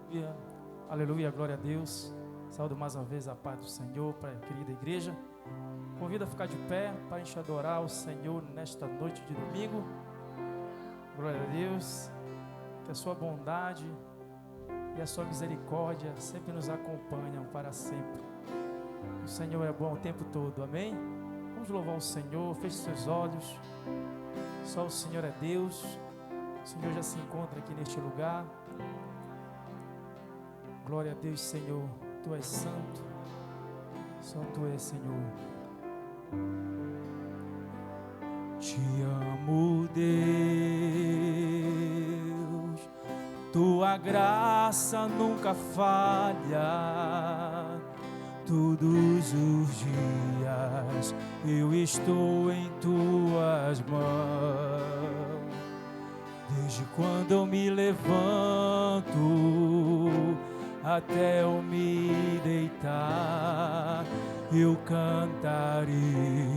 Aleluia, aleluia, glória a Deus. Saúdo mais uma vez a paz do Senhor para a querida igreja. Convido a ficar de pé para a gente adorar o Senhor nesta noite de domingo. Glória a Deus, que a sua bondade e a sua misericórdia sempre nos acompanham para sempre. O Senhor é bom o tempo todo, amém? Vamos louvar o Senhor, feche seus olhos. Só o Senhor é Deus. O Senhor já se encontra aqui neste lugar. Glória a Deus, Senhor. Tu és santo. Só Tu és, Senhor. Te amo, Deus. Tua graça nunca falha. Todos os dias eu estou em Tuas mãos. Desde quando eu me levanto até eu me deitar, eu cantarei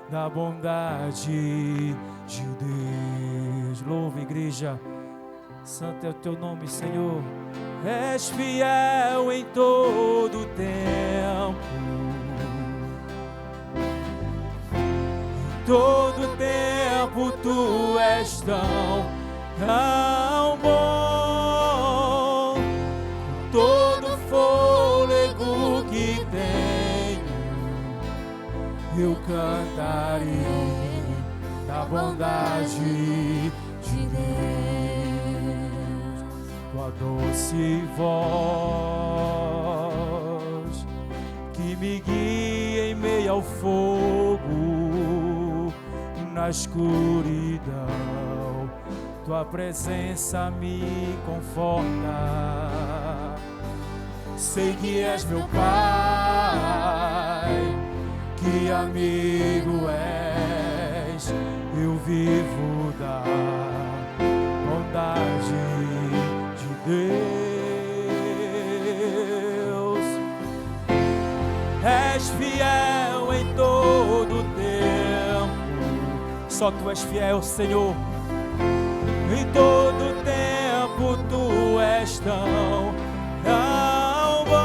da bondade de Deus. Louva, igreja, santo é o Teu nome, Senhor. És fiel em todo tempo, em todo tempo Tu és tão bom. Com todo fôlego que tenho, eu cantarei da bondade de Deus. Tua doce voz que me guia em meio ao fogo, na escuridão, Tua presença me conforta. Sei que és meu Pai, que amigo és. Eu vivo da bondade de Deus. És fiel em todo tempo. Só Tu és fiel, Senhor. Em todo tempo Tu és tão bom.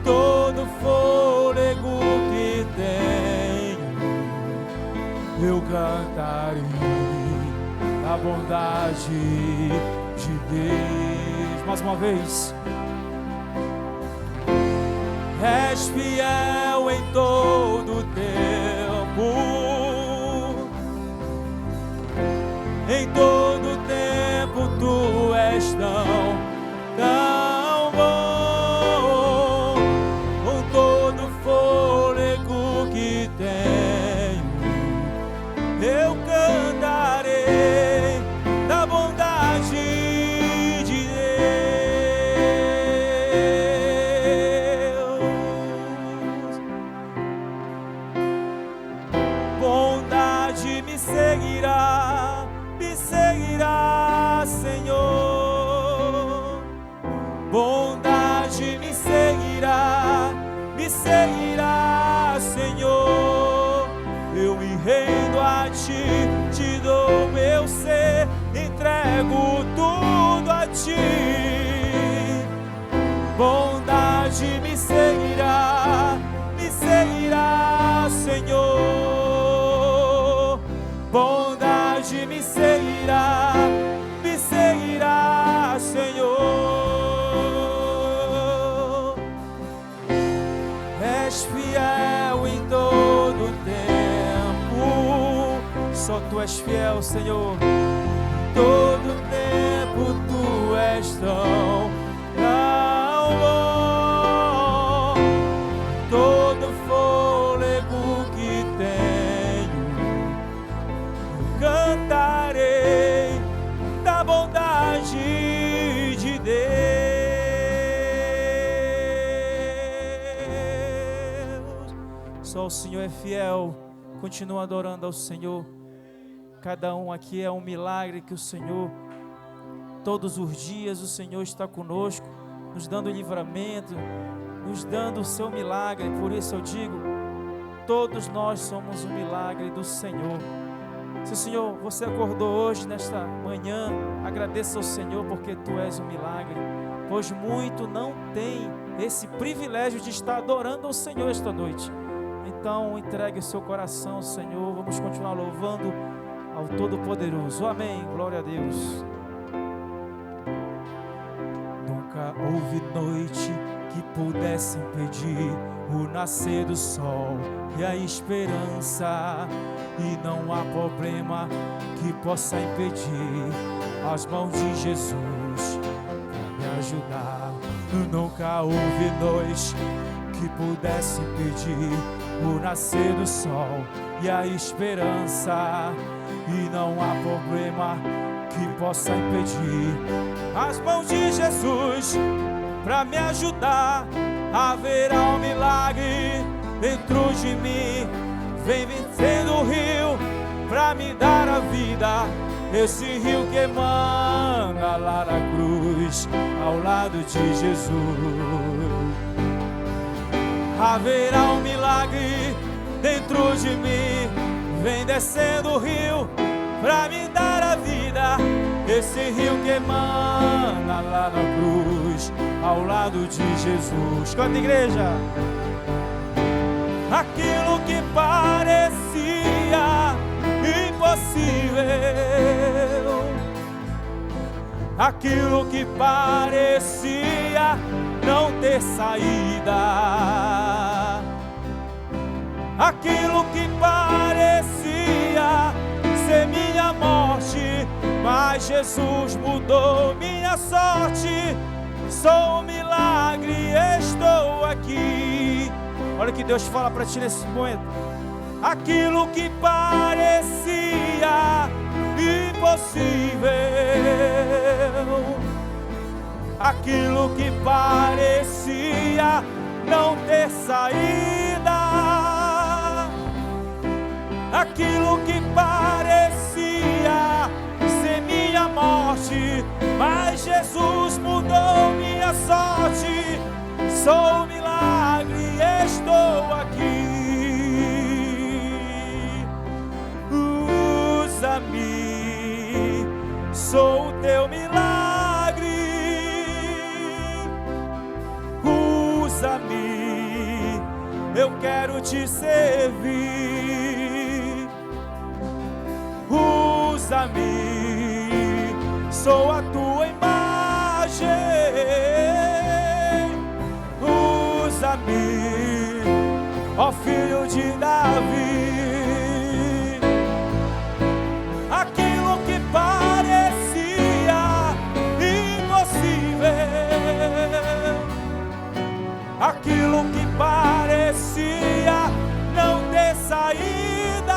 Todo fôlego que tenho, eu cantarei da bondade de Deus. Mais uma vez. És fiel em todo tempo, em todo tempo Tu és tão bom. Com todo fôlego que tenho, eu cantarei da bondade de Deus. Bondade me seguirá, Senhor. Bondade me seguirá, Senhor. Eu me rendo a Ti, Te dou meu ser, entrego tudo a Ti. Bondade me seguirá, Senhor. Bondade me seguirá, Senhor. És fiel em todo tempo. Só Tu és fiel, Senhor. Em todo tempo Tu és tão bom. Todo fôlego que tenho, eu cantarei da bondade de Deus. Só o Senhor é fiel. Continua adorando ao Senhor. Cada um aqui é um milagre que o Senhor, todos os dias o Senhor está conosco, nos dando livramento, nos dando o seu milagre. Por isso eu digo, todos nós somos um milagre do Senhor. Se o Senhor, você acordou hoje, nesta manhã, agradeça ao Senhor porque Tu és um milagre, pois muito não tem esse privilégio de estar adorando ao Senhor esta noite. Então entregue o seu coração ao Senhor, vamos continuar louvando ao Todo-Poderoso. Amém, glória a Deus. Nunca houve noite que pudesse impedir o nascer do sol e a esperança, e não há problema que possa impedir as mãos de Jesus para me ajudar. Nunca houve noite que pudesse impedir o nascer do sol e a esperança, e não há problema que possa impedir as mãos de Jesus para me ajudar. Haverá um milagre dentro de mim, vem vencendo o rio para me dar a vida. Esse rio que emana lá na cruz, ao lado de Jesus. Haverá um milagre dentro de mim, vem descendo o rio para me dar a vida. Esse rio que emana lá na cruz, ao lado de Jesus. Canta, igreja. Aquilo que parecia impossível, aquilo que parecia não ter saída, aquilo que parecia ser minha morte, mas Jesus mudou minha sorte. Sou um milagre, estou aqui. Olha o que Deus fala para ti nesse momento. Aquilo que parecia impossível, aquilo que parecia não ter saída, aquilo que parecia ser minha morte, mas Jesus mudou minha sorte. Sou um milagre, estou aqui. Usa-me, sou o teu milagre. Usa-me, eu quero te servir. Usa-me, sou a tua imagem. Usa-me, ó Filho de Davi. Aquilo que parecia impossível, aquilo que parecia não ter saída,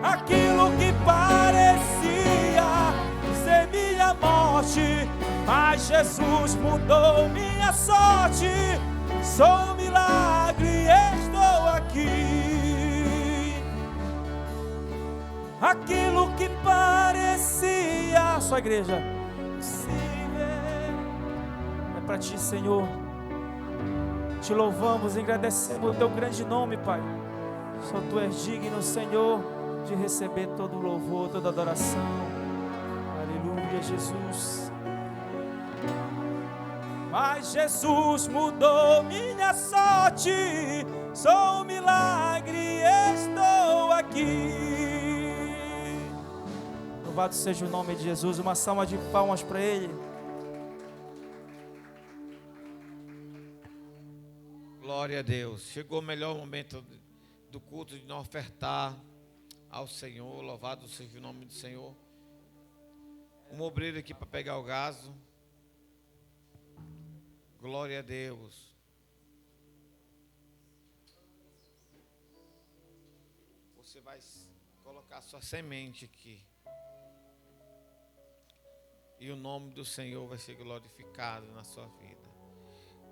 aquilo que parecia ser minha morte, mas Jesus mudou minha sorte. Sou um milagre, estou aqui. Aquilo que parecia, só igreja, é para ti, Senhor. Te louvamos, agradecemos o teu grande nome, Pai. Só tu és digno, Senhor, de receber todo o louvor, toda a adoração. Aleluia, Jesus. Mas Jesus mudou minha sorte. Sou um milagre, estou aqui. Louvado seja o nome de Jesus. Uma salva de palmas para Ele. Glória a Deus. Chegou o melhor momento do culto de nós ofertar ao Senhor. Louvado seja o nome do Senhor. Um obreiro aqui para pegar o gaso. Glória a Deus. Você vai colocar sua semente aqui. E o nome do Senhor vai ser glorificado na sua vida.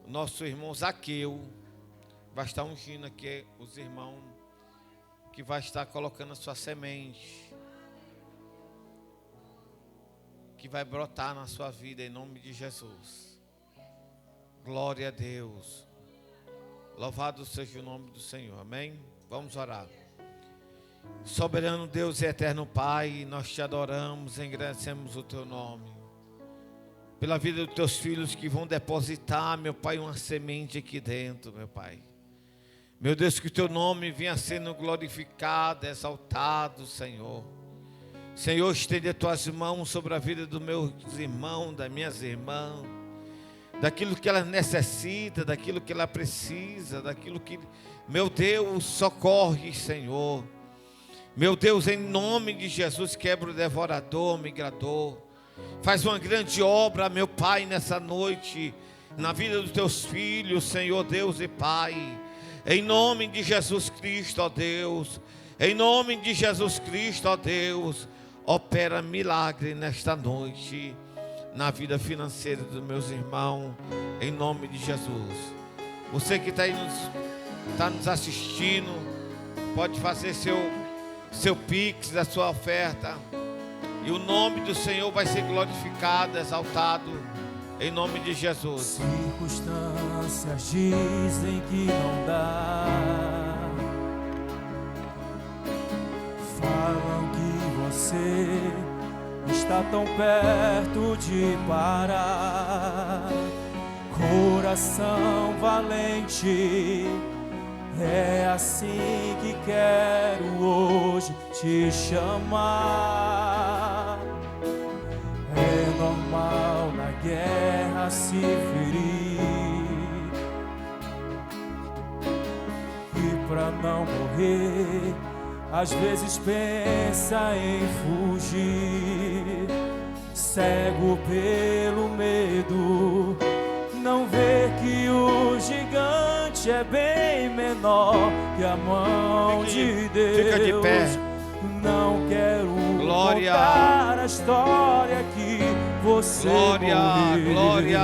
O nosso irmão Zaqueu vai estar ungindo aqui os irmãos que vai estar colocando a sua semente, que vai brotar na sua vida em nome de Jesus. Glória a Deus. Louvado seja o nome do Senhor. Amém? Vamos orar. Soberano Deus e eterno Pai, nós te adoramos, engrandecemos o teu nome. Pela vida dos teus filhos que vão depositar, meu Pai, uma semente aqui dentro, meu Pai. Meu Deus, que o teu nome venha sendo glorificado, exaltado, Senhor. Senhor, estende as tuas mãos sobre a vida dos meus irmãos, das minhas irmãs, daquilo que ela necessita, daquilo que ela precisa, daquilo que, meu Deus, socorre, Senhor. Meu Deus, em nome de Jesus, quebra o devorador, migrador. Faz uma grande obra, meu Pai, nessa noite, na vida dos teus filhos, Senhor Deus e Pai. Em nome de Jesus Cristo, ó Deus. Em nome de Jesus Cristo, ó Deus. Opera milagre nesta noite, na vida financeira dos meus irmãos, em nome de Jesus. Você que está aí nos assistindo, pode fazer seu pix, a sua oferta, e o nome do Senhor vai ser glorificado, exaltado, em nome de Jesus. Circunstâncias dizem que não dá, falam que você está tão perto de parar. Coração valente, é assim que quero hoje te chamar. É normal na guerra se ferir, e pra não morrer, às vezes pensa em fugir. Cego pelo medo, não vê que o gigante é bem menor que a mão de Deus. Fica de pé. Não quero glória, contar a história que você glória, morreu. glória.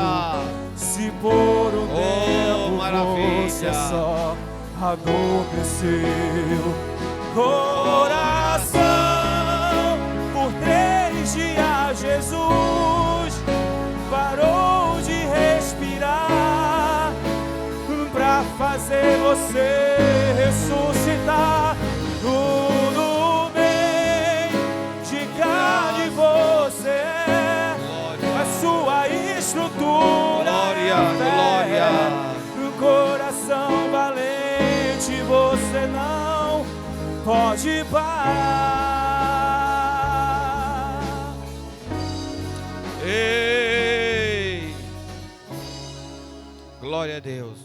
Se por um tempo maravilha. você só adormeceu. Coração, por 3 dias Jesus parou de respirar pra fazer você ressuscitar. Tudo bem, diga de você é, a sua estrutura. Glória, é glória. Coração valente, você não pode parar. Ei! Glória a Deus.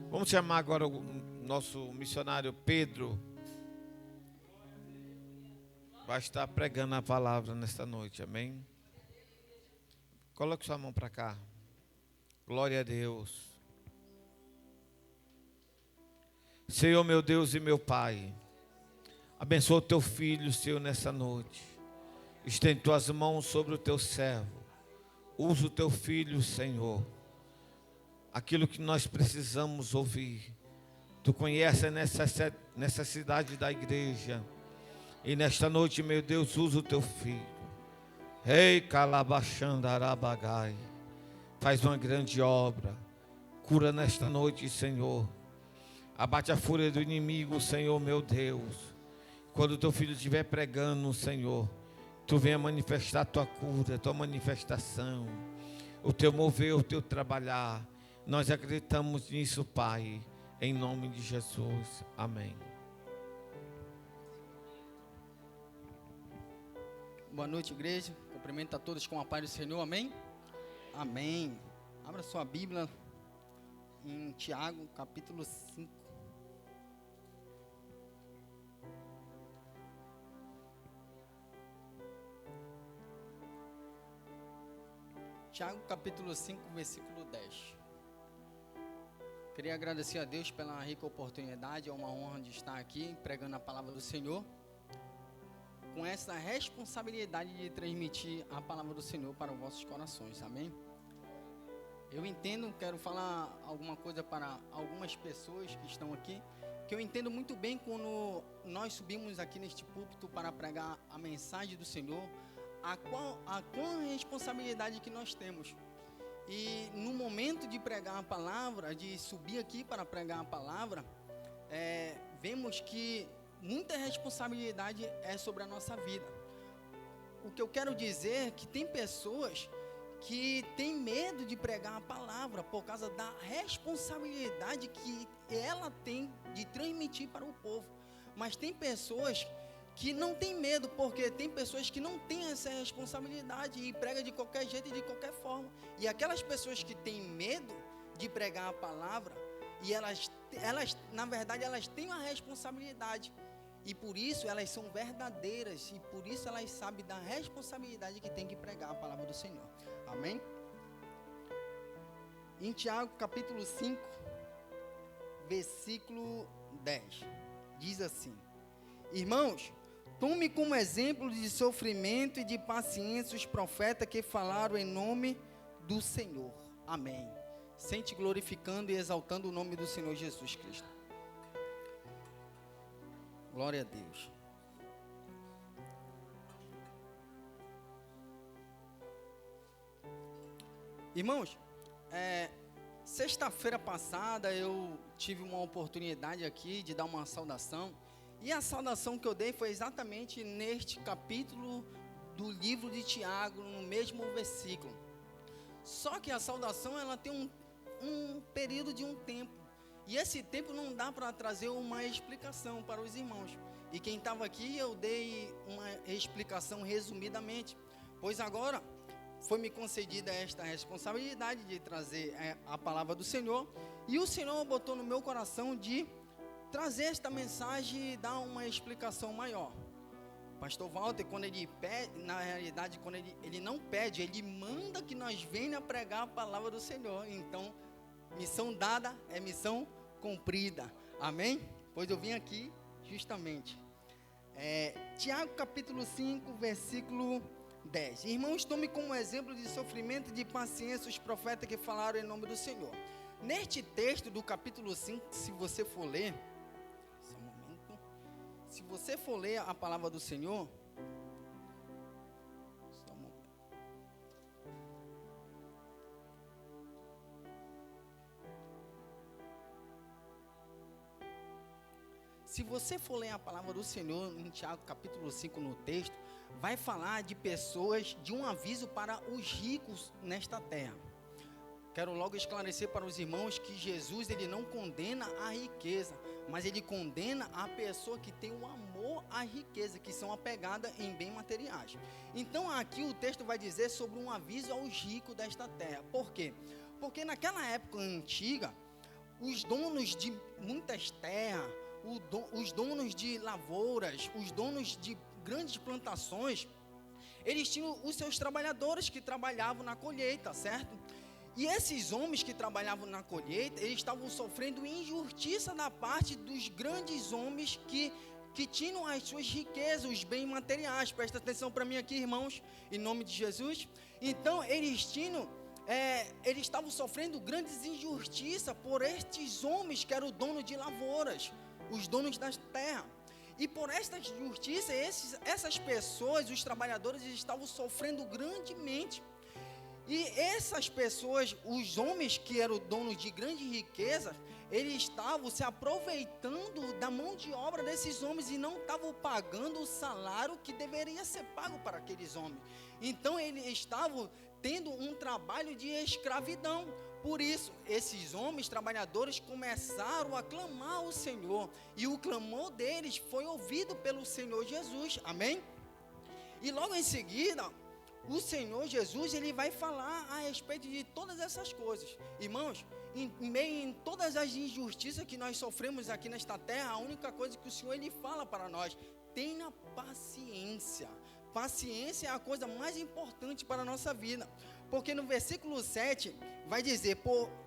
Vamos chamar agora o nosso missionário Pedro. Vai estar pregando a palavra nesta noite, amém? Coloque sua mão para cá. Glória a Deus. Senhor, meu Deus e meu Pai, abençoa o teu filho, Senhor, nessa noite. Estende tuas mãos sobre o teu servo. Usa o teu filho, Senhor. Aquilo que nós precisamos ouvir. Tu conheces a necessidade da igreja. E nesta noite, meu Deus, usa o teu filho. Ei, Calabachandarabagai. Faz uma grande obra. Cura nesta noite, Senhor. Abate a fúria do inimigo, Senhor, meu Deus. Quando o teu filho estiver pregando, Senhor, tu venha manifestar a tua cura, a tua manifestação, o teu mover, o teu trabalhar. Nós acreditamos nisso, Pai, em nome de Jesus. Amém. Boa noite, igreja. Cumprimento a todos com a paz do Senhor. Amém? Amém. Abra sua Bíblia em Tiago, capítulo 5. Tiago, capítulo 5, versículo 10. Queria agradecer a Deus pela rica oportunidade. É uma honra de estar aqui pregando a palavra do Senhor, com essa responsabilidade de transmitir a palavra do Senhor para os vossos corações, amém? Eu entendo, quero falar alguma coisa para algumas pessoas que estão aqui, que eu entendo muito bem quando nós subimos aqui neste púlpito para pregar a mensagem do Senhor, a qual responsabilidade que nós temos. E no momento de pregar a palavra, de subir aqui para pregar a palavra, vemos que muita responsabilidade é sobre a nossa vida. O que eu quero dizer é que tem pessoas que têm medo de pregar a palavra por causa da responsabilidade que ela tem de transmitir para o povo. Mas tem pessoas que não têm medo, porque tem pessoas que não têm essa responsabilidade e pregam de qualquer jeito e de qualquer forma. E aquelas pessoas que têm medo de pregar a palavra, e elas na verdade, elas têm uma responsabilidade. E por isso elas são verdadeiras, e por isso elas sabem da responsabilidade que tem que pregar a palavra do Senhor. Amém? Em Tiago capítulo 5, versículo 10, diz assim: irmãos, tome como exemplo de sofrimento e de paciência os profetas que falaram em nome do Senhor. Amém. Sente glorificando e exaltando o nome do Senhor Jesus Cristo. Glória a Deus. Irmãos, sexta-feira passada eu tive uma oportunidade aqui de dar uma saudação. E a saudação que eu dei foi exatamente neste capítulo do livro de Tiago, no mesmo versículo. Só que a saudação, ela tem um período de um tempo. E esse tempo não dá para trazer uma explicação para os irmãos. E quem estava aqui, eu dei uma explicação resumidamente. Pois agora foi me concedida esta responsabilidade de trazer a palavra do Senhor. E o Senhor botou no meu coração de trazer esta mensagem e dar uma explicação maior. Pastor Walter, quando ele pede, na realidade, quando ele não pede, ele manda que nós venhamos pregar a palavra do Senhor. Então, missão dada é missão cumprida. Amém? Pois eu vim aqui justamente. Tiago capítulo 5, versículo 10. Irmãos, tome como exemplo de sofrimento e de paciência os profetas que falaram em nome do Senhor. Neste texto do capítulo 5, se você for ler, se você for ler a palavra do Senhor, se você for ler a palavra do Senhor em Tiago capítulo 5 no texto, vai falar de pessoas, de um aviso para os ricos nesta terra. Quero logo esclarecer para os irmãos que Jesus, ele não condena a riqueza, mas ele condena a pessoa que tem o amor à riqueza, que são apegadas em bens materiais. Então aqui o texto vai dizer sobre um aviso aos ricos desta terra. Por quê? Porque naquela época antiga, os donos de muitas terras, os donos de lavouras, os donos de grandes plantações, eles tinham os seus trabalhadores que trabalhavam na colheita, certo? E esses homens que trabalhavam na colheita, eles estavam sofrendo injustiça da parte dos grandes homens que tinham as suas riquezas, os bens materiais. Presta atenção para mim aqui, irmãos, em nome de Jesus. Então, eles estavam sofrendo grandes injustiças por estes homens que eram donos de lavouras, os donos das terras. E por esta injustiça, essas pessoas, os trabalhadores, eles estavam sofrendo grandemente. E essas pessoas, os homens que eram donos de grande riqueza, eles estavam se aproveitando da mão de obra desses homens e não estavam pagando o salário que deveria ser pago para aqueles homens. Então eles estavam tendo um trabalho de escravidão. Por isso, esses homens trabalhadores começaram a clamar ao Senhor, e o clamor deles foi ouvido pelo Senhor Jesus. Amém? E logo em seguida, o Senhor Jesus, ele vai falar a respeito de todas essas coisas. Irmãos, em todas as injustiças que nós sofremos aqui nesta terra, a única coisa que o Senhor, ele fala para nós: tenha paciência. Paciência é a coisa mais importante para a nossa vida. Porque no versículo 7 vai dizer: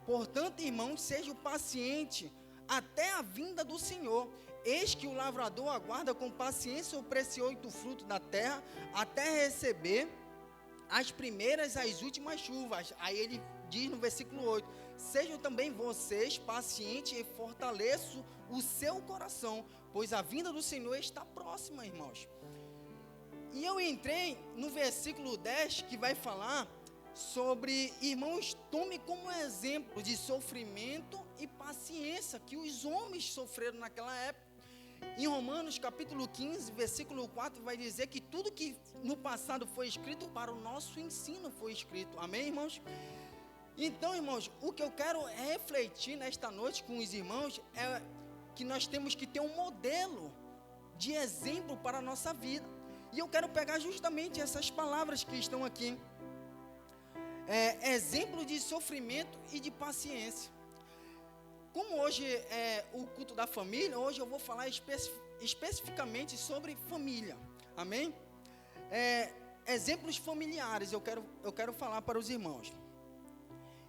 portanto, irmãos, sejam pacientes até a vinda do Senhor. Eis que o lavrador aguarda com paciência o precioso fruto da terra, até receber as primeiras e as últimas chuvas. Aí ele diz no versículo 8: sejam também vocês pacientes e fortaleçam o seu coração, pois a vinda do Senhor está próxima, irmãos. E eu entrei no versículo 10, que vai falar sobre: irmãos, tome como exemplo de sofrimento e paciência que os homens sofreram naquela época. Em Romanos capítulo 15, versículo 4, vai dizer que tudo que no passado foi escrito para o nosso ensino foi escrito. Amém, irmãos? Então, irmãos, o que eu quero refletir nesta noite com os irmãos é que nós temos que ter um modelo de exemplo para a nossa vida. E eu quero pegar justamente essas palavras que estão aqui. Exemplo de sofrimento e de paciência. Como hoje é o culto da família, hoje eu vou falar especificamente sobre família. Amém? Exemplos familiares eu quero falar para os irmãos.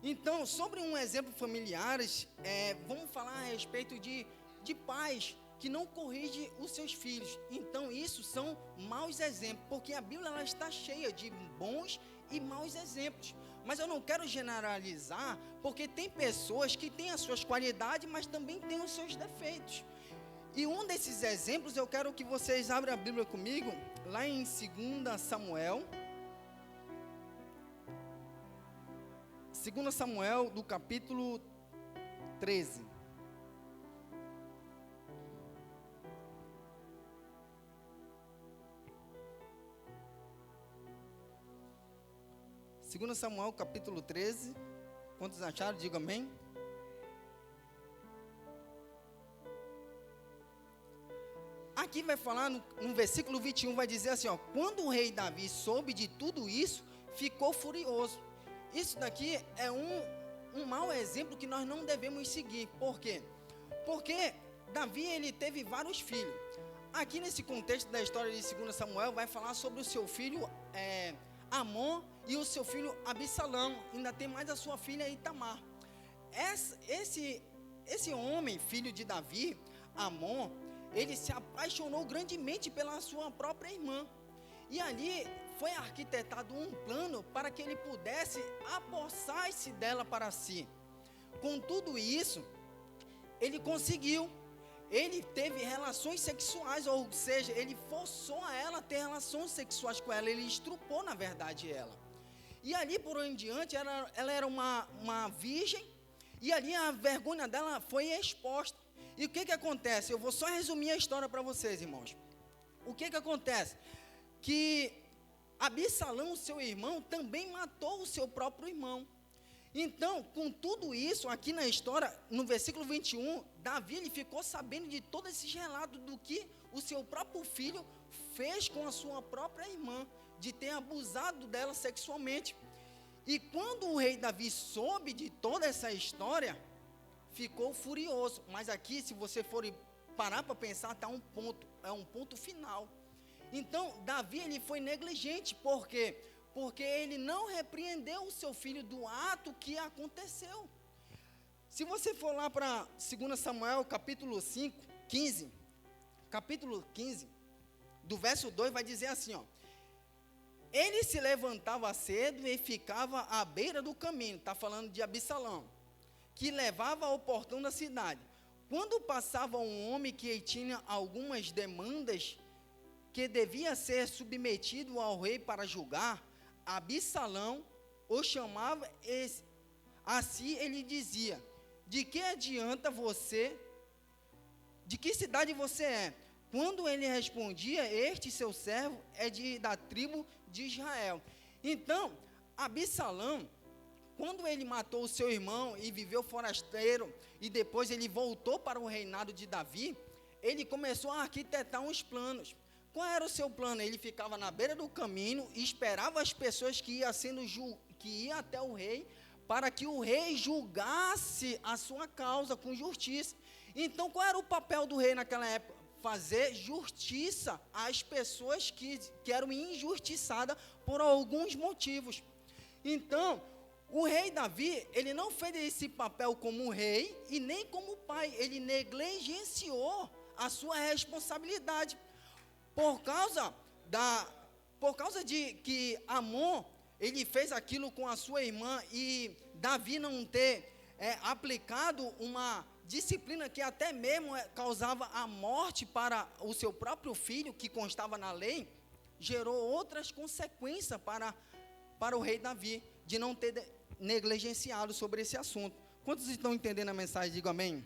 Então, sobre um exemplo familiares, vamos falar a respeito de pais que não corrigem os seus filhos. Então, isso são maus exemplos, porque a Bíblia ela está cheia de bons e maus exemplos. Mas eu não quero generalizar, porque tem pessoas que têm as suas qualidades, mas também têm os seus defeitos. E um desses exemplos, eu quero que vocês abram a Bíblia comigo, lá em 2 Samuel. 2 Samuel, do capítulo 13. Segundo Samuel, capítulo 13. Quantos acharam? Diga amém. Aqui vai falar, no versículo 21, vai dizer assim, ó. Quando o rei Davi soube de tudo isso, ficou furioso. Isso daqui é um mau exemplo que nós não devemos seguir. Por quê? Porque Davi, ele teve vários filhos. Aqui nesse contexto da história de 2 Samuel, vai falar sobre o seu filho Amon e o seu filho Absalão. Ainda tem mais a sua filha Itamar. Esse homem, filho de Davi, Amon, ele se apaixonou grandemente pela sua própria irmã. E ali foi arquitetado um plano para que ele pudesse apossar-se dela para si. Com tudo isso, ele conseguiu. Ele teve relações sexuais, ou seja, ele forçou a ela a ter relações sexuais com ela. Ele estrupou, na verdade, ela. E ali por em diante, ela era uma virgem. E ali a vergonha dela foi exposta. E o que acontece? Eu vou só resumir a história para vocês, irmãos. O que acontece? Que Absalão, seu irmão, também matou o seu próprio irmão. Então, com tudo isso, aqui na história, no versículo 21, Davi ele ficou sabendo de todos esses relatos do que o seu próprio filho fez com a sua própria irmã, de ter abusado dela sexualmente. E quando o rei Davi soube de toda essa história, ficou furioso. Mas aqui, se você for parar para pensar, está é um ponto final. Então, Davi ele foi negligente, por quê? Porque ele não repreendeu o seu filho do ato que aconteceu. Se você for lá para 2 Samuel, capítulo 15, do verso 2, vai dizer assim, ó. Ele se levantava cedo e ficava à beira do caminho, está falando de Absalão, que levava ao portão da cidade. Quando passava um homem que tinha algumas demandas que devia ser submetido ao rei para julgar, Absalão o chamava, assim ele dizia, de que adianta você, de que cidade você é? Quando ele respondia, este seu servo é da tribo de Israel. Então, Absalão, quando ele matou o seu irmão e viveu forasteiro, e depois ele voltou para o reinado de Davi, ele começou a arquitetar uns planos. Qual era o seu plano? Ele ficava na beira do caminho e esperava as pessoas que iam até o rei, para que o rei julgasse a sua causa com justiça. Então, qual era o papel do rei naquela época? Fazer justiça às pessoas que eram injustiçadas por alguns motivos. Então, o rei Davi, ele não fez esse papel como rei e nem como pai. Ele negligenciou a sua responsabilidade. Por causa de que Amon, ele fez aquilo com a sua irmã e Davi não ter aplicado uma disciplina que até mesmo causava a morte para o seu próprio filho, que constava na lei, gerou outras consequências para o rei Davi, de não ter negligenciado sobre esse assunto. Quantos estão entendendo a mensagem? Digo amém.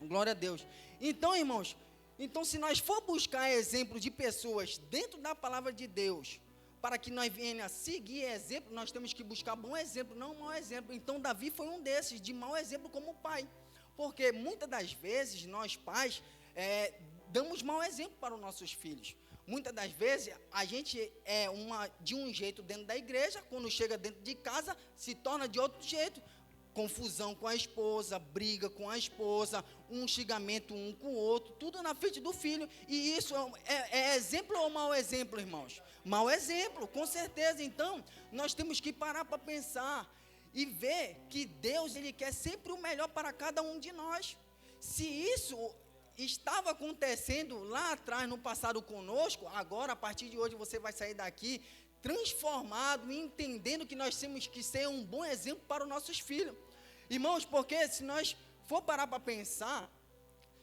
Glória a Deus. Então, irmãos, Então, se nós for buscar exemplo de pessoas dentro da palavra de Deus, para que nós venhamos a seguir exemplo, nós temos que buscar bom exemplo, não mau exemplo. Então, Davi foi um desses, de mau exemplo como pai. Porque muitas das vezes, nós pais, damos mau exemplo para os nossos filhos. Muitas das vezes, a gente é de um jeito dentro da igreja, quando chega dentro de casa, se torna de outro jeito. Confusão com a esposa, briga com a esposa, um xingamento um com o outro, tudo na frente do filho. E isso é exemplo ou mau exemplo, irmãos? Mau exemplo, com certeza. Então, nós temos que parar para pensar e ver que Deus, Ele quer sempre o melhor para cada um de nós. Se isso estava acontecendo lá atrás, no passado conosco, agora, a partir de hoje, você vai sair daqui transformado, entendendo que nós temos que ser um bom exemplo para os nossos filhos. Irmãos, porque se nós for parar para pensar,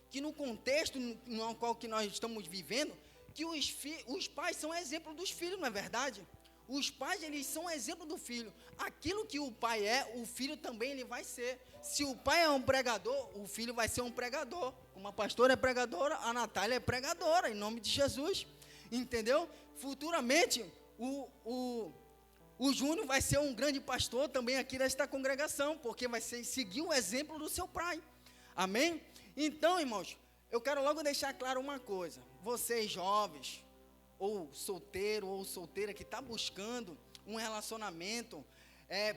que no contexto no qual que nós estamos vivendo, que os pais são exemplo dos filhos, não é verdade? Os pais, eles são exemplo do filho. Aquilo que o pai é, o filho também ele vai ser. Se o pai é um pregador, o filho vai ser um pregador. Como a pastora é pregadora, a Natália é pregadora, em nome de Jesus. Entendeu? Futuramente, o Júnior vai ser um grande pastor também aqui desta congregação, porque vai seguir o exemplo do seu pai. Amém? Então, irmãos, eu quero logo deixar claro uma coisa. Vocês jovens, ou solteiro ou solteira que está buscando um relacionamento,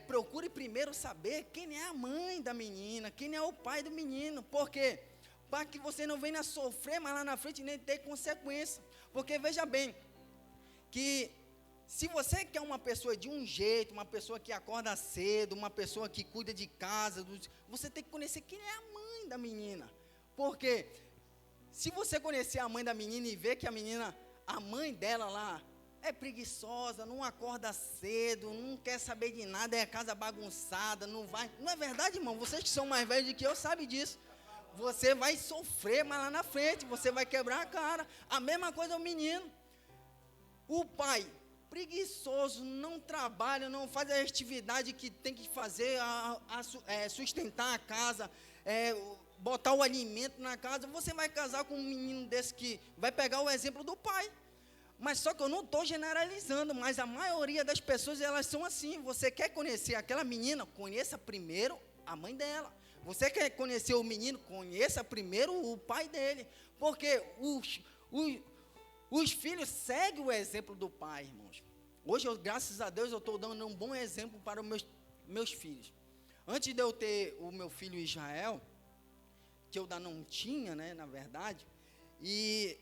procure primeiro saber quem é a mãe da menina, quem é o pai do menino. Por quê? Para que você não venha sofrer mais lá na frente nem ter consequência. Porque veja bem, que se você quer uma pessoa de um jeito, uma pessoa que acorda cedo, uma pessoa que cuida de casa, você tem que conhecer quem é a mãe da menina. Porque se você conhecer a mãe da menina e ver que a mãe dela lá é preguiçosa, não acorda cedo, não quer saber de nada, é a casa bagunçada, não é verdade, irmão? Vocês que são mais velhos do que eu sabem disso. Você vai sofrer mais lá na frente, você vai quebrar a cara. A mesma coisa é o menino. O pai preguiçoso, não trabalha, não faz a atividade que tem que fazer, sustentar a casa, botar o alimento na casa. Você vai casar com um menino desse que vai pegar o exemplo do pai. Mas só que eu não estou generalizando, mas a maioria das pessoas, elas são assim. Você quer conhecer aquela menina, conheça primeiro a mãe dela. Você quer conhecer o menino, conheça primeiro o pai dele. Porque os filhos seguem o exemplo do pai, irmãos. Hoje, graças a Deus, eu estou dando um bom exemplo para os meus filhos. Antes de eu ter o meu filho Israel, que eu ainda não tinha, né, na verdade, e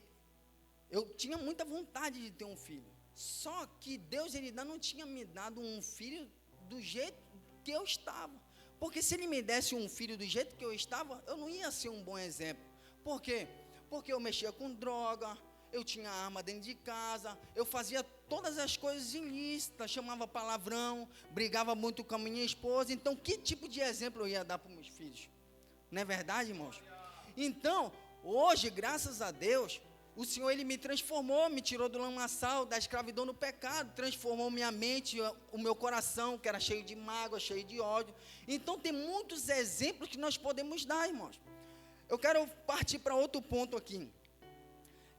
eu tinha muita vontade de ter um filho. Só que Deus, Ele ainda não tinha me dado um filho do jeito que eu estava. Porque se Ele me desse um filho do jeito que eu estava, eu não ia ser um bom exemplo. Por quê? Porque eu mexia com droga, eu tinha arma dentro de casa, eu fazia todas as coisas ilícitas, chamava palavrão, brigava muito com a minha esposa. Então, que tipo de exemplo eu ia dar para os meus filhos? Não é verdade, irmãos? Então, hoje, graças a Deus, o Senhor, Ele me transformou, me tirou do lamaçal, da escravidão no pecado, transformou minha mente, o meu coração, que era cheio de mágoa, cheio de ódio. Então, tem muitos exemplos que nós podemos dar, irmãos. Eu quero partir para outro ponto aqui,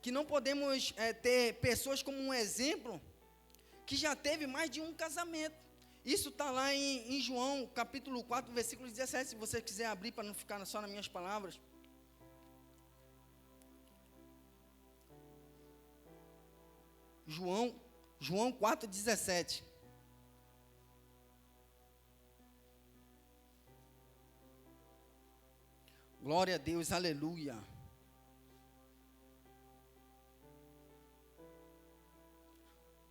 que não podemos ter pessoas como um exemplo que já teve mais de um casamento. Isso está lá em João, capítulo 4, versículo 17, se você quiser abrir para não ficar só nas minhas palavras. João 4, 17. Glória a Deus, aleluia.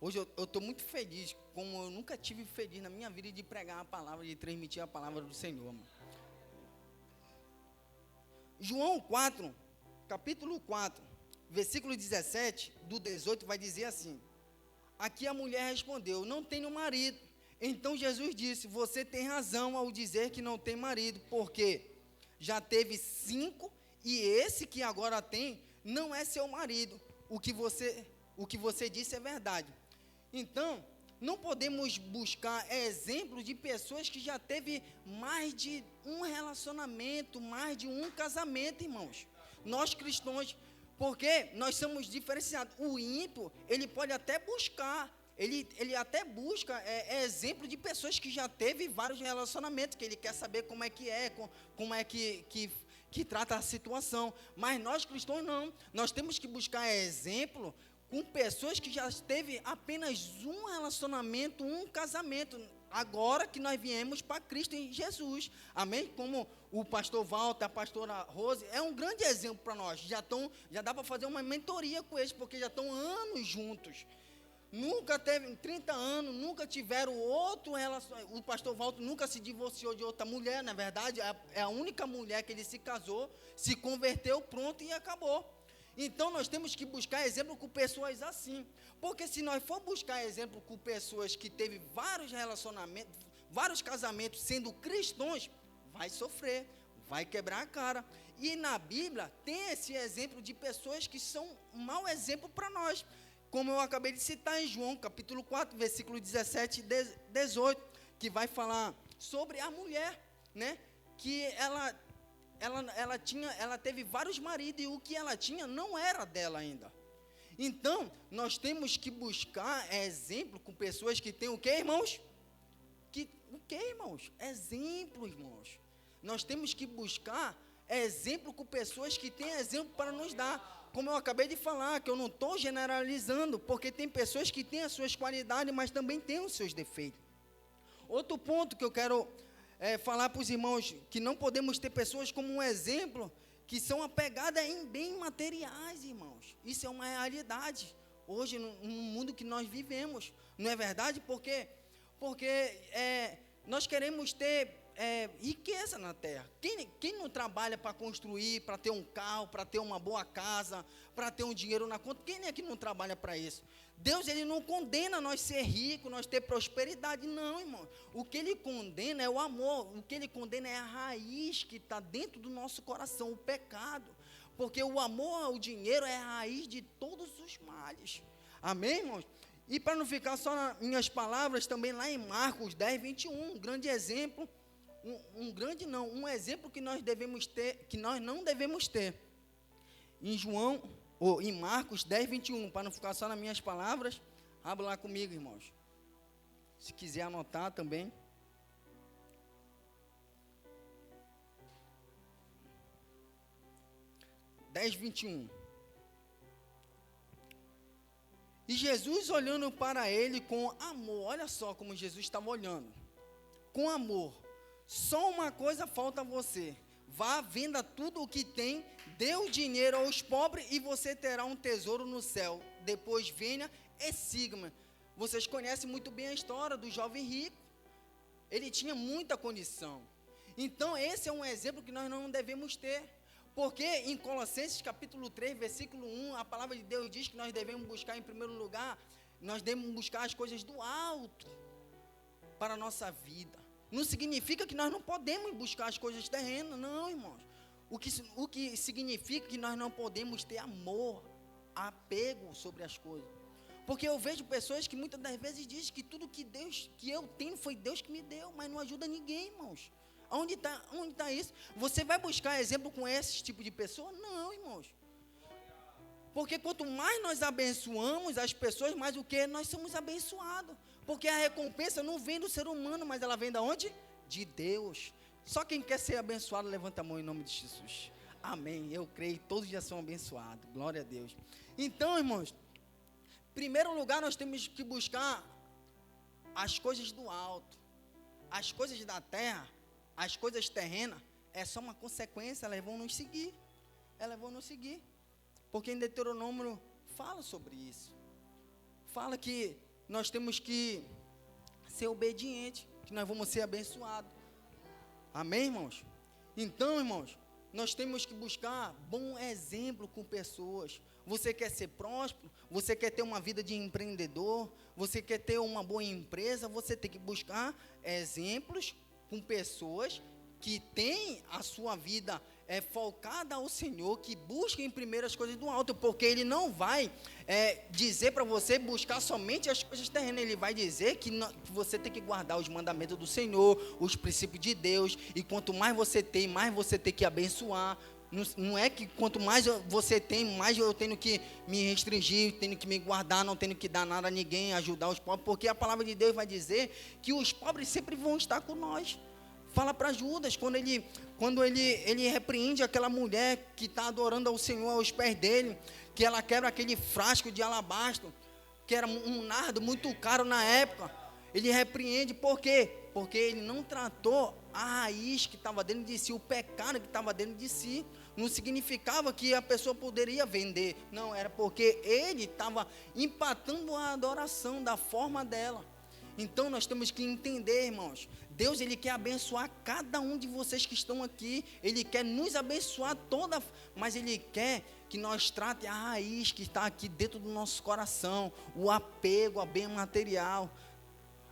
Hoje eu estou muito feliz, como eu nunca tive feliz na minha vida de pregar a palavra, de transmitir a palavra do Senhor. Mano. João 4, capítulo 4, versículo 17, do 18, vai dizer assim: aqui a mulher respondeu, não tenho marido. Então Jesus disse, você tem razão ao dizer que não tem marido, porque já teve 5 e esse que agora tem não é seu marido. O que você disse é verdade. Então, não podemos buscar exemplos de pessoas que já teve mais de um relacionamento, mais de um casamento, irmãos. Nós cristãos, Porque nós somos diferenciados. O ímpio, ele pode até buscar, ele até busca exemplo de pessoas que já teve vários relacionamentos, que ele quer saber como é que trata a situação. Mas nós cristãos não. Nós temos que buscar exemplo com pessoas que já teve apenas um relacionamento, um casamento. Agora que nós viemos para Cristo em Jesus, amém? Como o pastor Walter, a pastora Rose, é um grande exemplo para nós. Já dá para fazer uma mentoria com eles, porque já estão anos juntos. Nunca teve, 30 anos, nunca tiveram outro relacionamento. O pastor Walter nunca se divorciou de outra mulher, na verdade, é a única mulher que ele se casou, se converteu, pronto e acabou. Então, nós temos que buscar exemplo com pessoas assim. Porque se nós for buscar exemplo com pessoas que teve vários relacionamentos, vários casamentos sendo cristãos, vai sofrer, vai quebrar a cara. E na Bíblia tem esse exemplo de pessoas que são um mau exemplo para nós. Como eu acabei de citar em João, capítulo 4, versículo 17 e 18, que vai falar sobre a mulher, né? Que ela teve vários maridos e o que ela tinha não era dela ainda. Então, nós temos que buscar exemplo com pessoas que têm o quê, irmãos? Exemplo, irmãos. Nós temos que buscar exemplo com pessoas que têm exemplo para nos dar. Como eu acabei de falar, que eu não estou generalizando, porque tem pessoas que têm as suas qualidades, mas também têm os seus defeitos. Outro ponto que eu quero falar para os irmãos, que não podemos ter pessoas como um exemplo, que são apegadas em bens materiais, irmãos. Isso é uma realidade, hoje, no mundo que nós vivemos. Não é verdade? Porque nós queremos ter riqueza na terra. Quem não trabalha para construir, para ter um carro, para ter uma boa casa, para ter um dinheiro na conta, quem é que não trabalha para isso? Deus, ele não condena nós ser ricos, nós ter prosperidade, não, irmão. O que ele condena é o amor, o que ele condena é a raiz que está dentro do nosso coração, o pecado. Porque o amor ao dinheiro é a raiz de todos os males. Amém, irmãos? E para não ficar só nas minhas palavras, também lá em Marcos 10, 21, um grande exemplo, um exemplo que nós devemos ter, que nós não devemos ter. Em Marcos 10, 21, para não ficar só nas minhas palavras, abra lá comigo, irmãos. Se quiser anotar também. Dez, 21. E Jesus olhando para ele com amor, olha só como Jesus estava olhando, com amor. Só uma coisa falta a você: vá, venda tudo o que tem, dê o dinheiro aos pobres e você terá um tesouro no céu. Depois venha e siga-me. Vocês conhecem muito bem a história do jovem rico. Ele tinha muita condição. Então esse é um exemplo que nós não devemos ter. Porque em Colossenses capítulo 3, versículo 1, a palavra de Deus diz que nós devemos buscar em primeiro lugar, nós devemos buscar as coisas do alto para a nossa vida. Não significa que nós não podemos buscar as coisas terrenas, não, irmãos. O que significa que nós não podemos ter amor, apego sobre as coisas. Porque eu vejo pessoas que muitas das vezes dizem que tudo que eu tenho foi Deus que me deu, mas não ajuda ninguém, irmãos. Onde está isso? Você vai buscar exemplo com esse tipo de pessoa? Não, irmãos. Porque quanto mais nós abençoamos as pessoas, mais o que? Nós somos abençoados. Porque a recompensa não vem do ser humano, mas ela vem de onde? De Deus. Só quem quer ser abençoado, levanta a mão em nome de Jesus. Amém. Eu creio, todos já são abençoados. Glória a Deus. Então, irmãos, em primeiro lugar, nós temos que buscar as coisas do alto. As coisas da terra, as coisas terrenas, é só uma consequência, elas vão nos seguir. Elas vão nos seguir. Porque em Deuteronômio fala sobre isso. Fala que nós temos que ser obedientes, que nós vamos ser abençoados. Amém, irmãos? Então, irmãos, nós temos que buscar bom exemplo com pessoas. Você quer ser próspero? Você quer ter uma vida de empreendedor? Você quer ter uma boa empresa? Você tem que buscar exemplos com pessoas que têm a sua vida focada ao Senhor, que busquem primeiro as coisas do alto, porque Ele não vai dizer para você buscar somente as coisas terrenas. Ele vai dizer que você tem que guardar os mandamentos do Senhor, os princípios de Deus, e quanto mais você tem que abençoar. Não é que quanto mais você tem, mais eu tenho que me restringir, tenho que me guardar, não tenho que dar nada a ninguém, ajudar os pobres, porque a palavra de Deus vai dizer que os pobres sempre vão estar com nós. Fala para Judas, quando ele repreende aquela mulher que está adorando ao Senhor aos pés dele, que ela quebra aquele frasco de alabastro, que era um nardo muito caro na época. Ele repreende, por quê? Porque ele não tratou a raiz que estava dentro de si, o pecado que estava dentro de si. Não significava que a pessoa poderia vender, não, era porque ele estava empatando a adoração da forma dela. Então nós temos que entender, irmãos, Deus ele quer abençoar cada um de vocês que estão aqui, Ele quer nos abençoar mas Ele quer que nós tratemos a raiz que está aqui dentro do nosso coração, o apego a bem material.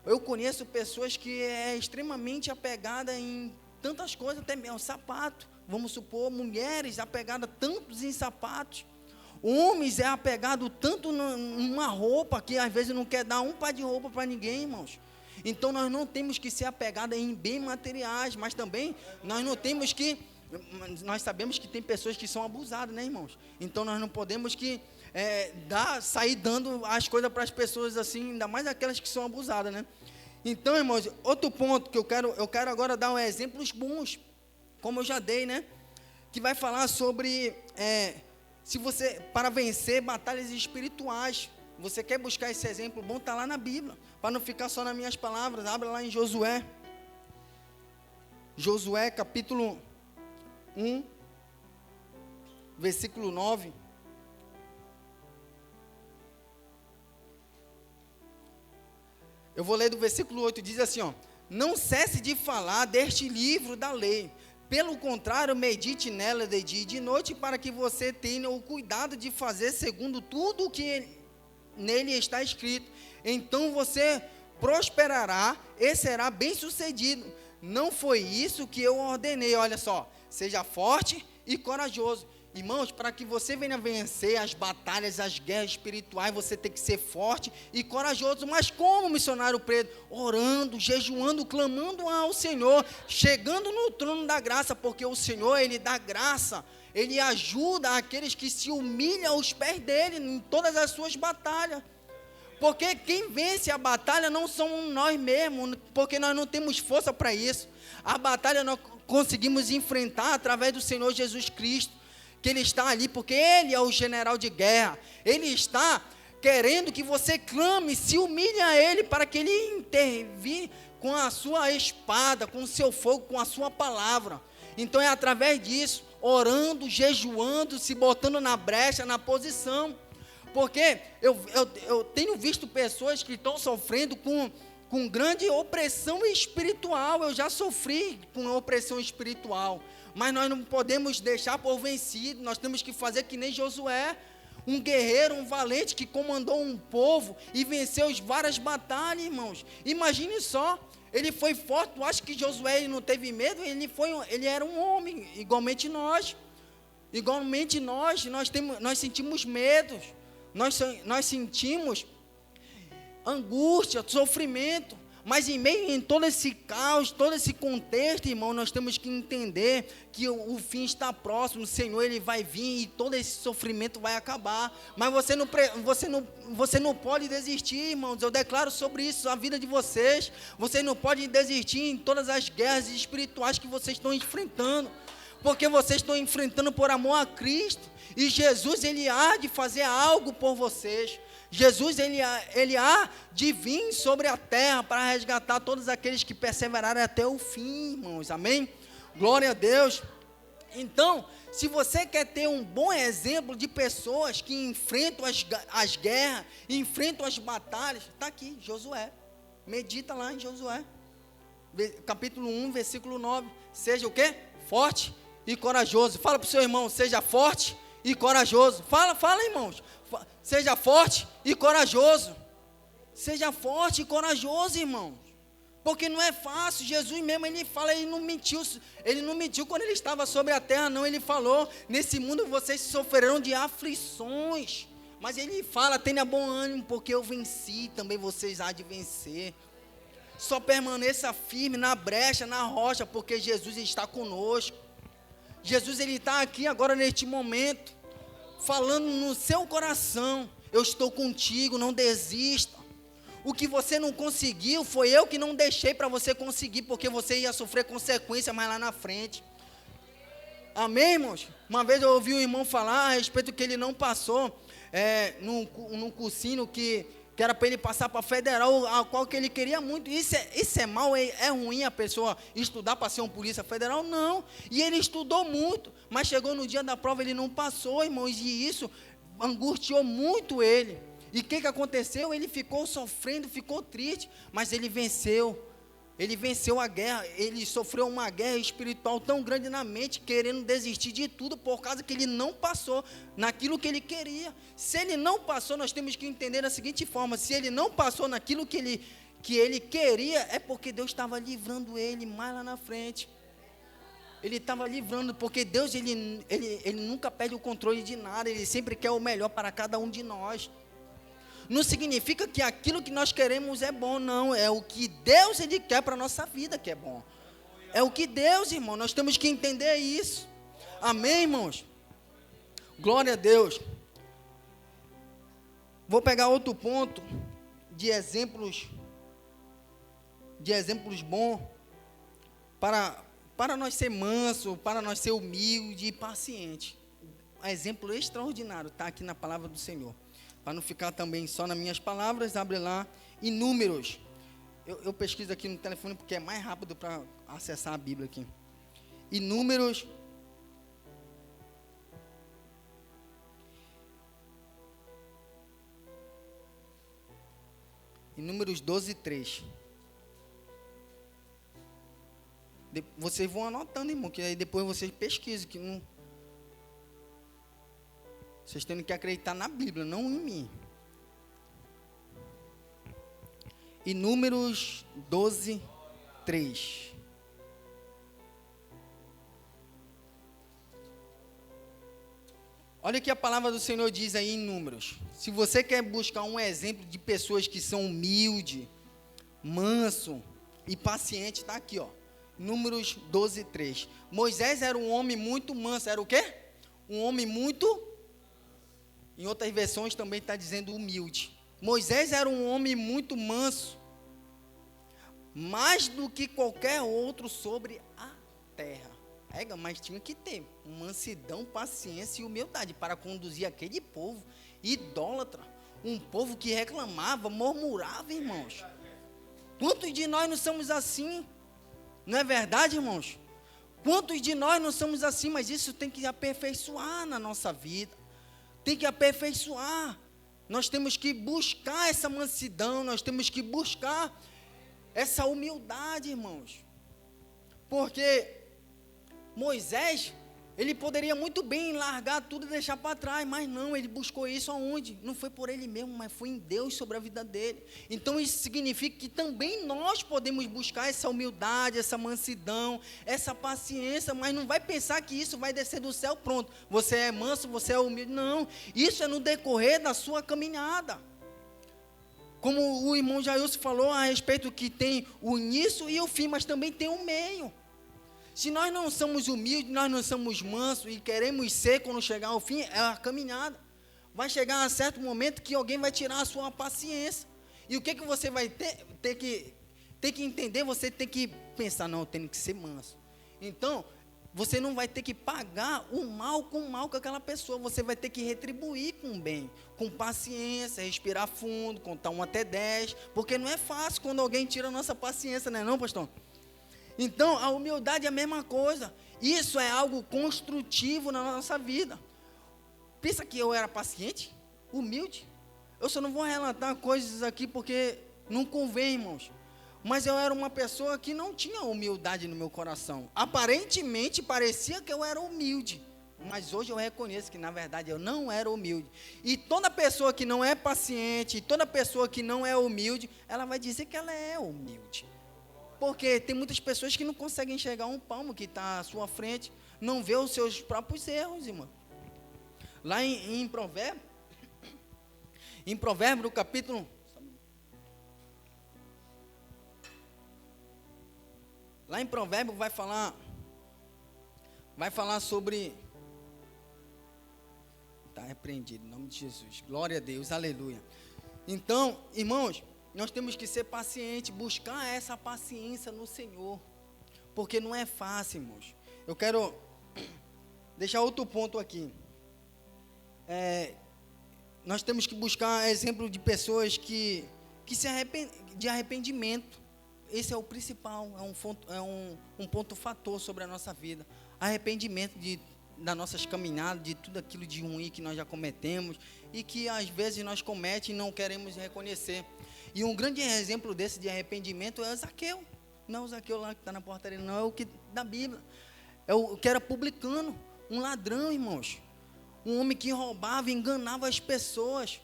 Eu conheço pessoas que é extremamente apegada em tantas coisas, até mesmo sapato. Vamos supor, mulheres apegadas tantos em sapatos. Homens é apegado tanto numa roupa que às vezes não quer dar um par de roupa para ninguém, irmãos. Então nós não temos que ser apegados em bens materiais, mas também nós não temos que... Nós sabemos que tem pessoas que são abusadas, né, irmãos? Então nós não podemos sair dando as coisas para as pessoas assim, ainda mais aquelas que são abusadas, né? Então, irmãos, outro ponto que eu quero agora dar exemplos bons, como eu já dei, né? Que vai falar sobre para vencer batalhas espirituais. Você quer buscar esse exemplo bom? Está lá na Bíblia, para não ficar só nas minhas palavras. Abra lá em Josué. Josué capítulo 1, versículo 9. Eu vou ler do versículo 8, diz assim, ó: não cesse de falar deste livro da lei, pelo contrário, medite nela de dia e de noite, para que você tenha o cuidado de fazer segundo tudo o que nele está escrito. Então você prosperará e será bem sucedido. Não foi isso que eu ordenei? Olha só, seja forte e corajoso. Irmãos, para que você venha vencer as batalhas, as guerras espirituais, você tem que ser forte e corajoso. Mas como, missionário Pedro? Orando, jejuando, clamando ao Senhor, chegando no trono da graça, porque o Senhor, Ele dá graça, Ele ajuda aqueles que se humilham aos pés dEle em todas as suas batalhas. Porque quem vence a batalha não somos nós mesmos, porque nós não temos força para isso. A batalha nós conseguimos enfrentar através do Senhor Jesus Cristo, que Ele está ali, porque Ele é o general de guerra. Ele está querendo que você clame, se humilhe a Ele, para que Ele intervir com a sua espada, com o seu fogo, com a sua palavra. Então é através disso, orando, jejuando, se botando na brecha, na posição. Porque eu tenho visto pessoas que estão sofrendo com grande opressão espiritual. Eu já sofri com opressão espiritual, mas nós não podemos deixar por vencido. Nós temos que fazer que nem Josué, um guerreiro, um valente que comandou um povo e venceu várias batalhas, irmãos. Imagine só, ele foi forte. Tu acha que Josué ele não teve medo? Ele era um homem, igualmente nós. Igualmente nós sentimos medos, nós sentimos angústia, sofrimento. Mas em todo esse caos, todo esse contexto, irmão, nós temos que entender que o fim está próximo. O Senhor, Ele vai vir e todo esse sofrimento vai acabar. Mas você não pode desistir, irmãos. Eu declaro sobre isso a vida de vocês. Vocês não podem desistir em todas as guerras espirituais que vocês estão enfrentando, porque vocês estão enfrentando por amor a Cristo. E Jesus, Ele há de fazer algo por vocês. Jesus, ele há de vir sobre a terra para resgatar todos aqueles que perseverarem até o fim, irmãos, amém? Glória a Deus. Então, se você quer ter um bom exemplo de pessoas que enfrentam as guerras, enfrentam as batalhas, está aqui, Josué, medita lá em Josué, capítulo 1, versículo 9, seja o quê? Forte e corajoso. Fala para o seu irmão, seja forte e corajoso. Fala, irmãos. Seja forte e corajoso. Seja forte e corajoso, irmãos. Porque não é fácil. Jesus mesmo, Ele fala, Ele não mentiu. Ele não mentiu quando Ele estava sobre a terra, não. Ele falou, nesse mundo vocês sofrerão de aflições. Mas Ele fala, tenha bom ânimo, porque eu venci, também vocês há de vencer. Só permaneça firme na brecha, na rocha, porque Jesus está conosco. Jesus, ele está aqui agora neste momento, falando no seu coração: eu estou contigo, não desista. O que você não conseguiu, foi eu que não deixei para você conseguir, porque você ia sofrer consequência mais lá na frente. Amém, irmãos? Uma vez eu ouvi um irmão falar a respeito que ele não passou num cursinho que era para ele passar para federal, a qual que ele queria muito. Isso é mal, é ruim a pessoa estudar para ser um polícia federal? Não. E ele estudou muito, mas chegou no dia da prova, ele não passou, irmãos, e isso angustiou muito ele. E o que aconteceu? Ele ficou sofrendo, ficou triste, mas ele venceu. Ele venceu a guerra, ele sofreu uma guerra espiritual tão grande na mente, querendo desistir de tudo, por causa que ele não passou naquilo que ele queria. Se ele não passou, nós temos que entender da seguinte forma: se ele não passou naquilo que ele queria, é porque Deus estava livrando ele mais lá na frente. Ele estava livrando, porque Deus, ele nunca perde o controle de nada, ele sempre quer o melhor para cada um de nós. Não significa que aquilo que nós queremos é bom, não. É o que Deus, ele quer para a nossa vida que é bom. É o que Deus, irmão, nós temos que entender isso. Amém, irmãos? Glória a Deus. Vou pegar outro ponto de exemplos bons para nós ser manso, para nós ser humilde e paciente. Um exemplo extraordinário está aqui na palavra do Senhor. Para não ficar também só nas minhas palavras, abre lá em Números. Eu pesquiso aqui no telefone porque é mais rápido para acessar a Bíblia aqui. Em Números. Em Números 12, 3. Vocês vão anotando, irmão, que aí depois vocês pesquisam, que não... Vocês têm que acreditar na Bíblia, não em mim. E Números 12, 3. Olha o que a palavra do Senhor diz aí em Números. Se você quer buscar um exemplo de pessoas que são humildes, manso e paciente, está aqui, ó. Números 12, 3. Moisés era um homem muito manso. Era o quê? Um homem muito... Em outras versões também está dizendo humilde. Moisés era um homem muito manso, mais do que qualquer outro sobre a terra. Mas tinha que ter mansidão, paciência e humildade para conduzir aquele povo idólatra. Um povo que reclamava, murmurava, irmãos. Quantos de nós não somos assim? Não é verdade, irmãos? Quantos de nós não somos assim? Mas isso tem que aperfeiçoar na nossa vida. Tem que aperfeiçoar. Nós temos que buscar essa mansidão, nós temos que buscar essa humildade, irmãos. Porque Moisés, ele poderia muito bem largar tudo e deixar para trás, mas não, ele buscou isso aonde? Não foi por ele mesmo, mas foi em Deus sobre a vida dele. Então isso significa que também nós podemos buscar essa humildade, essa mansidão, essa paciência, mas não vai pensar que isso vai descer do céu, pronto, você é manso, você é humilde. Não, isso é no decorrer da sua caminhada. Como o irmão Jailson falou a respeito que tem o início e o fim, mas também tem o meio. Se nós não somos humildes, nós não somos mansos e queremos ser quando chegar ao fim, é a caminhada. Vai chegar a certo momento que alguém vai tirar a sua paciência. E o que você vai ter que entender? Você tem que pensar, não, eu tenho que ser manso. Então, você não vai ter que pagar o mal com o mal com aquela pessoa. Você vai ter que retribuir com o bem, com paciência, respirar fundo, contar 1 até 10. Porque não é fácil quando alguém tira a nossa paciência, não é não, pastor? Então, a humildade é a mesma coisa. Isso é algo construtivo na nossa vida. Pensa que eu era paciente, humilde. Eu só não vou relatar coisas aqui porque não convém, irmãos. Mas eu era uma pessoa que não tinha humildade no meu coração. Aparentemente, parecia que eu era humilde. Mas hoje eu reconheço que, na verdade, eu não era humilde. E toda pessoa que não é paciente, toda pessoa que não é humilde, ela vai dizer que ela é humilde. Porque tem muitas pessoas que não conseguem enxergar um palmo que está à sua frente, não vê os seus próprios erros, irmão. Lá em Provérbios, no capítulo... Lá em Provérbios vai falar vai falar sobre... Está repreendido, em nome de Jesus. Glória a Deus, aleluia. Então, irmãos, nós temos que ser pacientes, buscar essa paciência no Senhor, porque não é fácil, irmãos. Eu quero deixar outro ponto aqui. Nós temos que buscar exemplo de pessoas que se arrependem, de arrependimento. Esse é o principal, é um ponto fator sobre a nossa vida. Arrependimento das nossas caminhadas, de tudo aquilo de ruim que nós já cometemos e que às vezes nós cometemos e não queremos reconhecer. E um grande exemplo desse de arrependimento é o Zaqueu. Não é o Zaqueu lá que está na portaria, não, é o que da Bíblia. É o que era publicano, um ladrão, irmãos. Um homem que roubava, enganava as pessoas,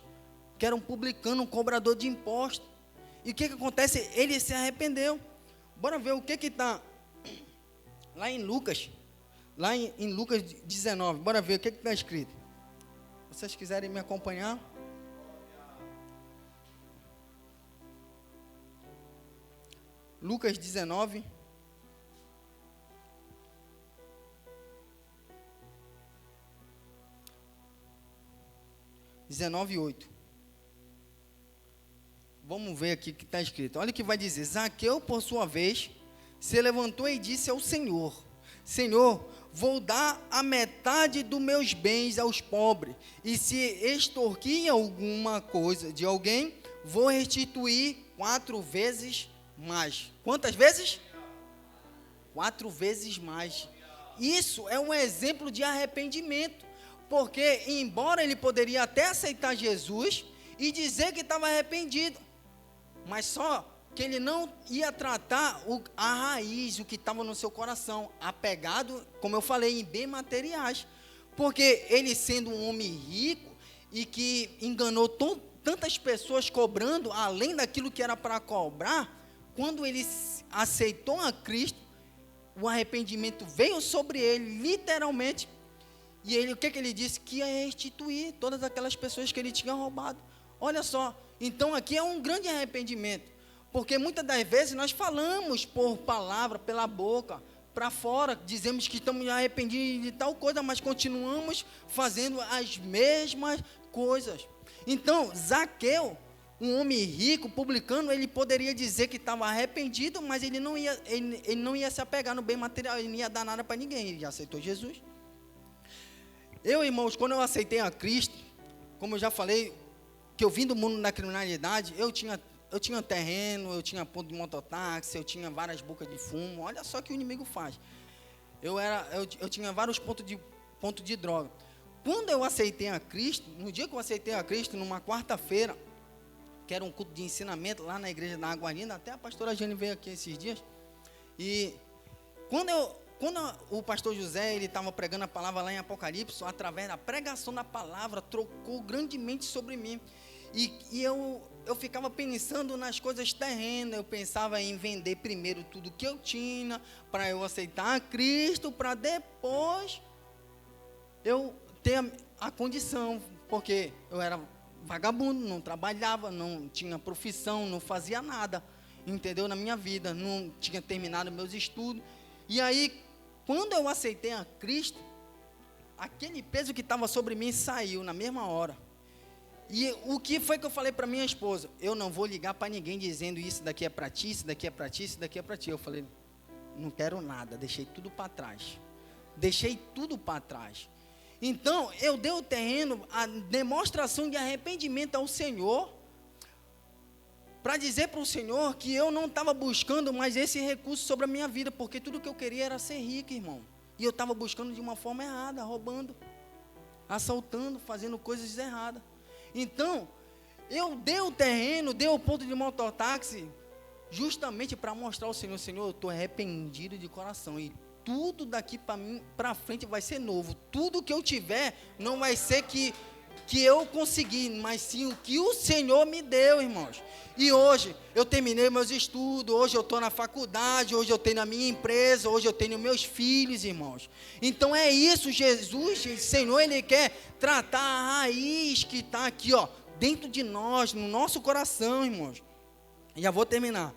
que era um publicano, um cobrador de impostos. E o que acontece? Ele se arrependeu. Bora ver o que está lá em Lucas. Lá em Lucas 19, bora ver o que está escrito. Se vocês quiserem me acompanhar. Lucas 19. Vamos ver aqui o que está escrito. Olha o que vai dizer. Zaqueu, por sua vez, se levantou e disse ao Senhor: Senhor, vou dar a metade dos meus bens aos pobres, e se extorquir alguma coisa de alguém, vou restituir 4 vezes mais. Quantas vezes? 4 vezes mais. Isso é um exemplo de arrependimento, porque embora ele poderia até aceitar Jesus e dizer que estava arrependido, mas só que ele não ia tratar a raiz, o que estava no seu coração, apegado, como eu falei, em bens materiais. Porque ele sendo um homem rico e que enganou tantas pessoas cobrando, além daquilo que era para cobrar, quando ele aceitou a Cristo, o arrependimento veio sobre ele, literalmente, e ele, o que ele disse? Que ia restituir todas aquelas pessoas que ele tinha roubado. Olha só, então aqui é um grande arrependimento. Porque muitas das vezes nós falamos por palavra, pela boca, para fora, dizemos que estamos arrependidos de tal coisa, mas continuamos fazendo as mesmas coisas. Então, Zaqueu, um homem rico, publicano, ele poderia dizer que estava arrependido, mas ele não ia se apegar no bem material, ele não ia dar nada para ninguém, ele já aceitou Jesus. Eu, irmãos, quando eu aceitei a Cristo, como eu já falei, que eu vim do mundo da criminalidade, eu tinha terreno, eu tinha ponto de mototáxi, eu tinha várias bocas de fumo. Olha só o que o inimigo faz. Eu tinha vários pontos de droga. Quando eu aceitei a Cristo, no dia que eu aceitei a Cristo, numa quarta-feira, que era um culto de ensinamento lá na igreja da Água Linda, até a pastora Jane veio aqui esses dias, e quando o pastor José, ele estava pregando a palavra lá em Apocalipse, através da pregação da palavra, trocou grandemente sobre mim. E eu ficava pensando nas coisas terrenas, eu pensava em vender primeiro tudo que eu tinha, para eu aceitar a Cristo, para depois eu ter a condição, porque eu era vagabundo, não trabalhava, não tinha profissão, não fazia nada, entendeu? Na minha vida, não tinha terminado meus estudos. E aí, quando eu aceitei a Cristo, aquele peso que estava sobre mim saiu na mesma hora. E o que foi que eu falei para minha esposa? Eu não vou ligar para ninguém dizendo isso daqui é para ti, isso daqui é para ti, isso daqui é para ti. Eu falei, não quero nada, deixei tudo para trás. Deixei tudo para trás. Então, eu dei o terreno, a demonstração de arrependimento ao Senhor, para dizer para o Senhor que eu não estava buscando mais esse recurso sobre a minha vida, porque tudo que eu queria era ser rico, irmão. E eu estava buscando de uma forma errada, roubando, assaltando, fazendo coisas erradas. Então, eu dei o terreno, dei o ponto de mototáxi, justamente para mostrar ao Senhor, Senhor, eu estou arrependido de coração, e tudo daqui para frente vai ser novo. Tudo que eu tiver, não vai ser que eu consegui, mas sim o que o Senhor me deu, irmãos. E hoje, eu terminei meus estudos, hoje eu estou na faculdade, hoje eu tenho a minha empresa, hoje eu tenho meus filhos, irmãos. Então é isso, Jesus, o Senhor, Ele quer tratar a raiz que está aqui, ó, dentro de nós, no nosso coração, irmãos. Já vou terminar.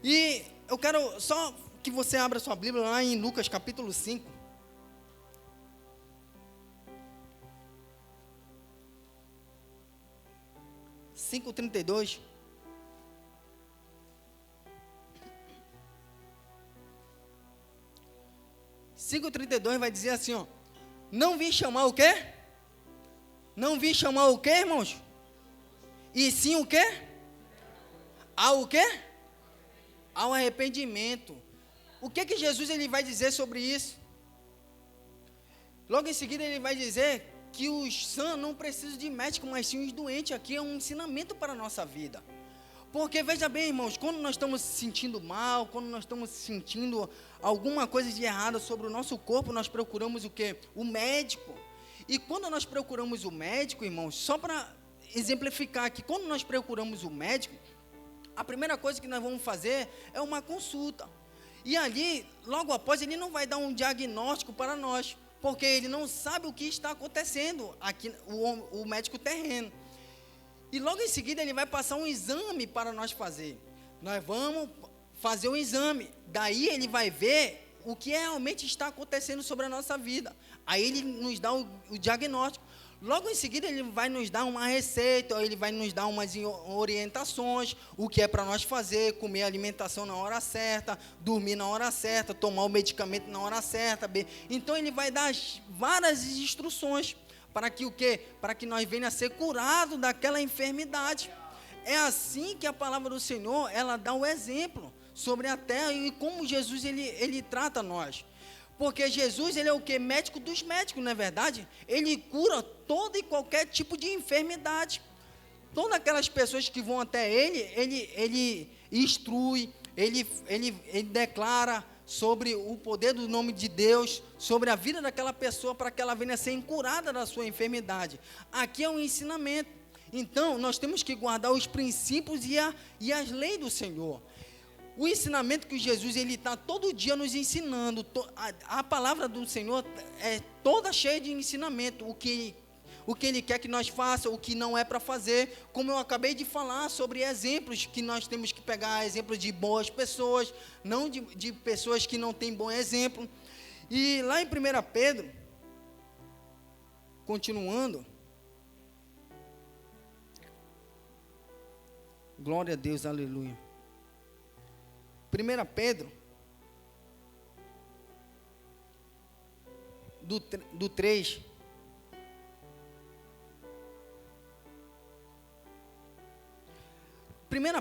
E eu quero só que você abra sua Bíblia lá em Lucas capítulo 5. 5:32. Vai dizer assim, ó. Não vim chamar o quê? Não vim chamar o quê, irmãos? E sim o quê? Ao quê? Ao arrependimento. O que que Jesus ele vai dizer sobre isso? Logo em seguida ele vai dizer que os sãos não precisam de médico, mas sim os doentes. Aqui é um ensinamento para a nossa vida. Porque veja bem, irmãos, quando nós estamos se sentindo mal, quando nós estamos sentindo alguma coisa de errado sobre o nosso corpo, nós procuramos o quê? O médico. E quando nós procuramos o médico, irmãos, só para exemplificar aqui, quando nós procuramos o médico, a primeira coisa que nós vamos fazer é uma consulta. E ali, logo após, ele não vai dar um diagnóstico para nós, porque ele não sabe o que está acontecendo aqui, o médico terreno. E logo em seguida ele vai passar um exame para nós fazer. Nós vamos fazer um exame. Daí ele vai ver o que realmente está acontecendo sobre a nossa vida. Aí ele nos dá o diagnóstico. Logo em seguida ele vai nos dar uma receita, ele vai nos dar umas orientações, o que é para nós fazer, comer a alimentação na hora certa, dormir na hora certa, tomar o medicamento na hora certa. Então ele vai dar várias instruções para que o quê? Para que nós venhamos a ser curados daquela enfermidade. É assim que a palavra do Senhor, ela dá o exemplo sobre a terra e como Jesus ele trata nós. Porque Jesus, ele é o quê? Médico dos médicos, não é verdade? Ele cura todo e qualquer tipo de enfermidade. Todas aquelas pessoas que vão até ele instrui, ele declara sobre o poder do nome de Deus, sobre a vida daquela pessoa, para que ela venha a ser curada da sua enfermidade. Aqui é um ensinamento. Então, nós temos que guardar os princípios e as leis do Senhor. O ensinamento que Jesus ele está todo dia nos ensinando, a palavra do Senhor é toda cheia de ensinamento, o que Ele quer que nós façamos, o que não é para fazer, como eu acabei de falar sobre exemplos, que nós temos que pegar exemplos de boas pessoas, não de pessoas que não têm bom exemplo. E lá em 1 Pedro, continuando, glória a Deus, aleluia. 1 Pedro, do 3,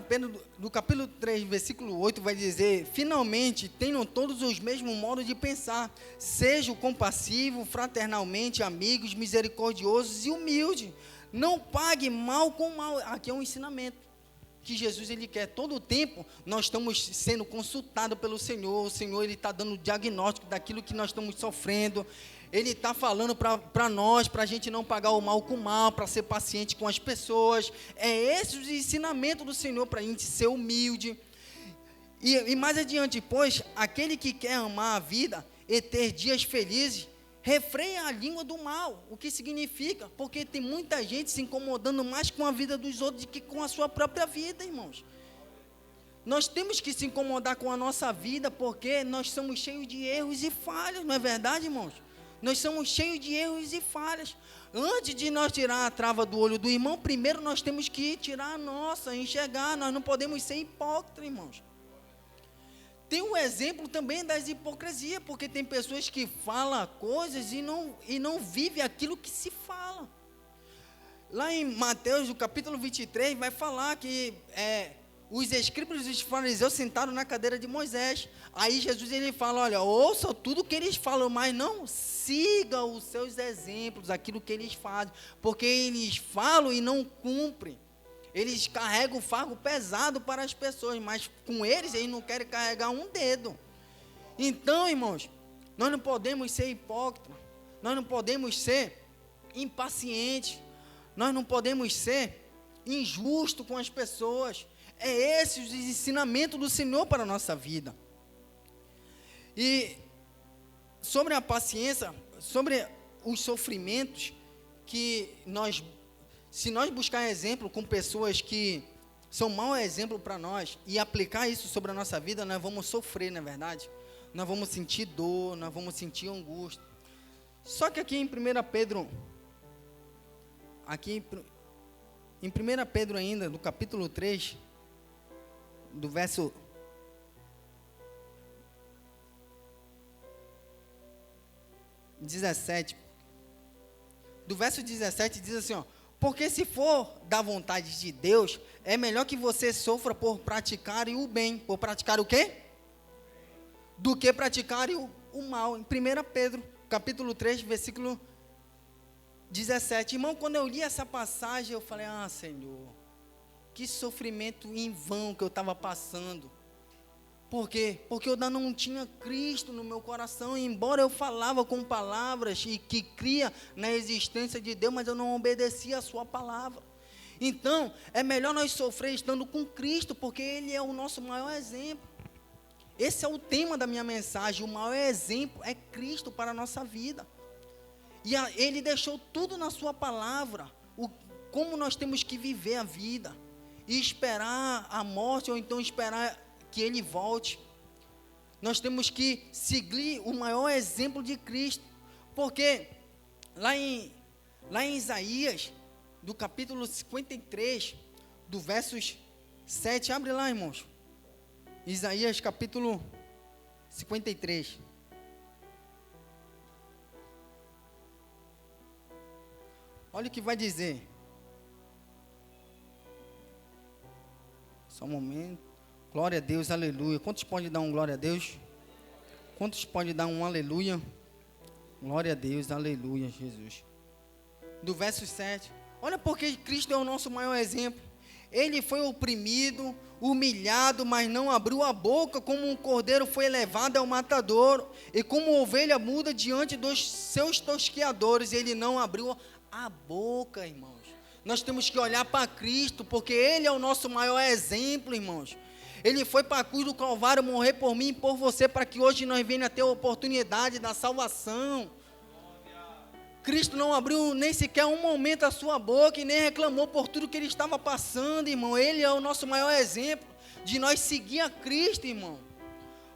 Pedro, do capítulo 3, versículo 8, vai dizer: finalmente, tenham todos os mesmos modos de pensar, sejam compassivos, fraternalmente amigos, misericordiosos e humildes, não pague mal com mal. Aqui é um ensinamento que Jesus ele quer. Todo o tempo nós estamos sendo consultados pelo Senhor. O Senhor ele está dando diagnóstico daquilo que nós estamos sofrendo. Ele está falando para nós, para a gente não pagar o mal com o mal, para ser paciente com as pessoas. É esse o ensinamento do Senhor, para a gente ser humilde. E mais adiante, pois aquele que quer amar a vida e ter dias felizes, refreia a língua do mal. O que significa? Porque tem muita gente se incomodando mais com a vida dos outros do que com a sua própria vida, irmãos. Nós temos que se incomodar com a nossa vida, porque nós somos cheios de erros e falhas, não é verdade, irmãos? Nós somos cheios de erros e falhas. Antes de nós tirar a trava do olho do irmão, primeiro nós temos que tirar a nossa, enxergar. Nós não podemos ser hipócritas, irmãos. Tem um exemplo também das hipocrisias, porque tem pessoas que falam coisas e não vivem aquilo que se fala. Lá em Mateus, no capítulo 23, vai falar que os escribas e os fariseus sentaram na cadeira de Moisés. Aí Jesus ele fala: olha, ouça tudo que eles falam, mas não siga os seus exemplos, aquilo que eles fazem, porque eles falam e não cumprem. Eles carregam o fardo pesado para as pessoas, mas com eles não querem carregar um dedo. Então, irmãos, nós não podemos ser hipócritas, nós não podemos ser impacientes, nós não podemos ser injustos com as pessoas. É esse o ensinamento do Senhor para a nossa vida. E sobre a paciência, sobre os sofrimentos que se nós buscar exemplo com pessoas que são mau exemplo para nós e aplicar isso sobre a nossa vida, nós vamos sofrer, não é verdade? Nós vamos sentir dor, nós vamos sentir angústia. Só que aqui em 1 Pedro, aqui Em 1 Pedro ainda, no capítulo 3, do verso 17. Do verso 17 diz assim, ó: porque se for da vontade de Deus, é melhor que você sofra por praticar o bem. Por praticar o quê? Do que praticar o mal. Em 1 Pedro, capítulo 3, versículo 17. Irmão, quando eu li essa passagem, eu falei, Senhor, que sofrimento em vão que eu estava passando. Por quê? Porque eu ainda não tinha Cristo no meu coração, e embora eu falava com palavras e que cria na existência de Deus, mas eu não obedecia a sua palavra. Então, é melhor nós sofrer estando com Cristo, porque Ele é o nosso maior exemplo. Esse é o tema da minha mensagem, o maior exemplo é Cristo para a nossa vida. E Ele deixou tudo na sua palavra, como nós temos que viver a vida, e esperar a morte, ou então esperar que Ele volte. Nós temos que seguir o maior exemplo de Cristo, porque lá em Isaías, do capítulo 53, do versos 7, abre lá, irmãos, Isaías capítulo 53, olha o que vai dizer, só um momento. Glória a Deus, aleluia. Quantos podem dar um glória a Deus? Quantos podem dar um aleluia? Glória a Deus, aleluia, Jesus. Do verso 7. Olha porque Cristo é o nosso maior exemplo. Ele foi oprimido, humilhado, mas não abriu a boca, como um cordeiro foi levado ao matadouro, e como ovelha muda diante dos seus tosqueadores, ele não abriu a boca, irmãos. Nós temos que olhar para Cristo, porque Ele é o nosso maior exemplo, irmãos. Ele foi para a cruz do Calvário morrer por mim e por você, para que hoje nós venhamos a ter a oportunidade da salvação. Cristo não abriu nem sequer um momento a sua boca e nem reclamou por tudo que ele estava passando, irmão. Ele é o nosso maior exemplo de nós seguir a Cristo, irmão.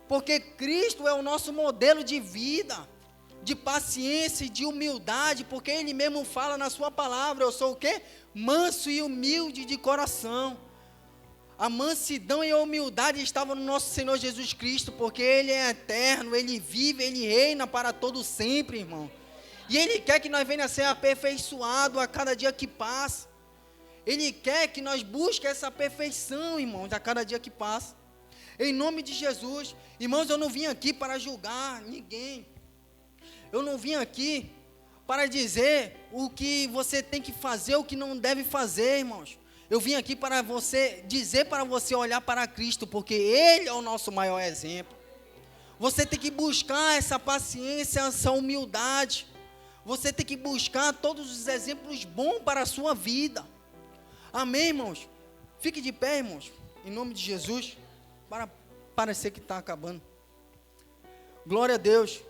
Porque Cristo é o nosso modelo de vida, de paciência e de humildade, porque Ele mesmo fala na sua palavra, eu sou o quê? Manso e humilde de coração. A mansidão e a humildade estavam no nosso Senhor Jesus Cristo, porque Ele é eterno, Ele vive, Ele reina para todo sempre, irmão. E Ele quer que nós venhamos a ser aperfeiçoados a cada dia que passa. Ele quer que nós busquemos essa perfeição, irmãos, a cada dia que passa. Em nome de Jesus. Irmãos, eu não vim aqui para julgar ninguém. Eu não vim aqui para dizer o que você tem que fazer, o que não deve fazer, irmãos. Eu vim aqui para dizer para você olhar para Cristo, porque Ele é o nosso maior exemplo. Você tem que buscar essa paciência, essa humildade. Você tem que buscar todos os exemplos bons para a sua vida. Amém, irmãos? Fique de pé, irmãos, em nome de Jesus, para parecer que está acabando. Glória a Deus.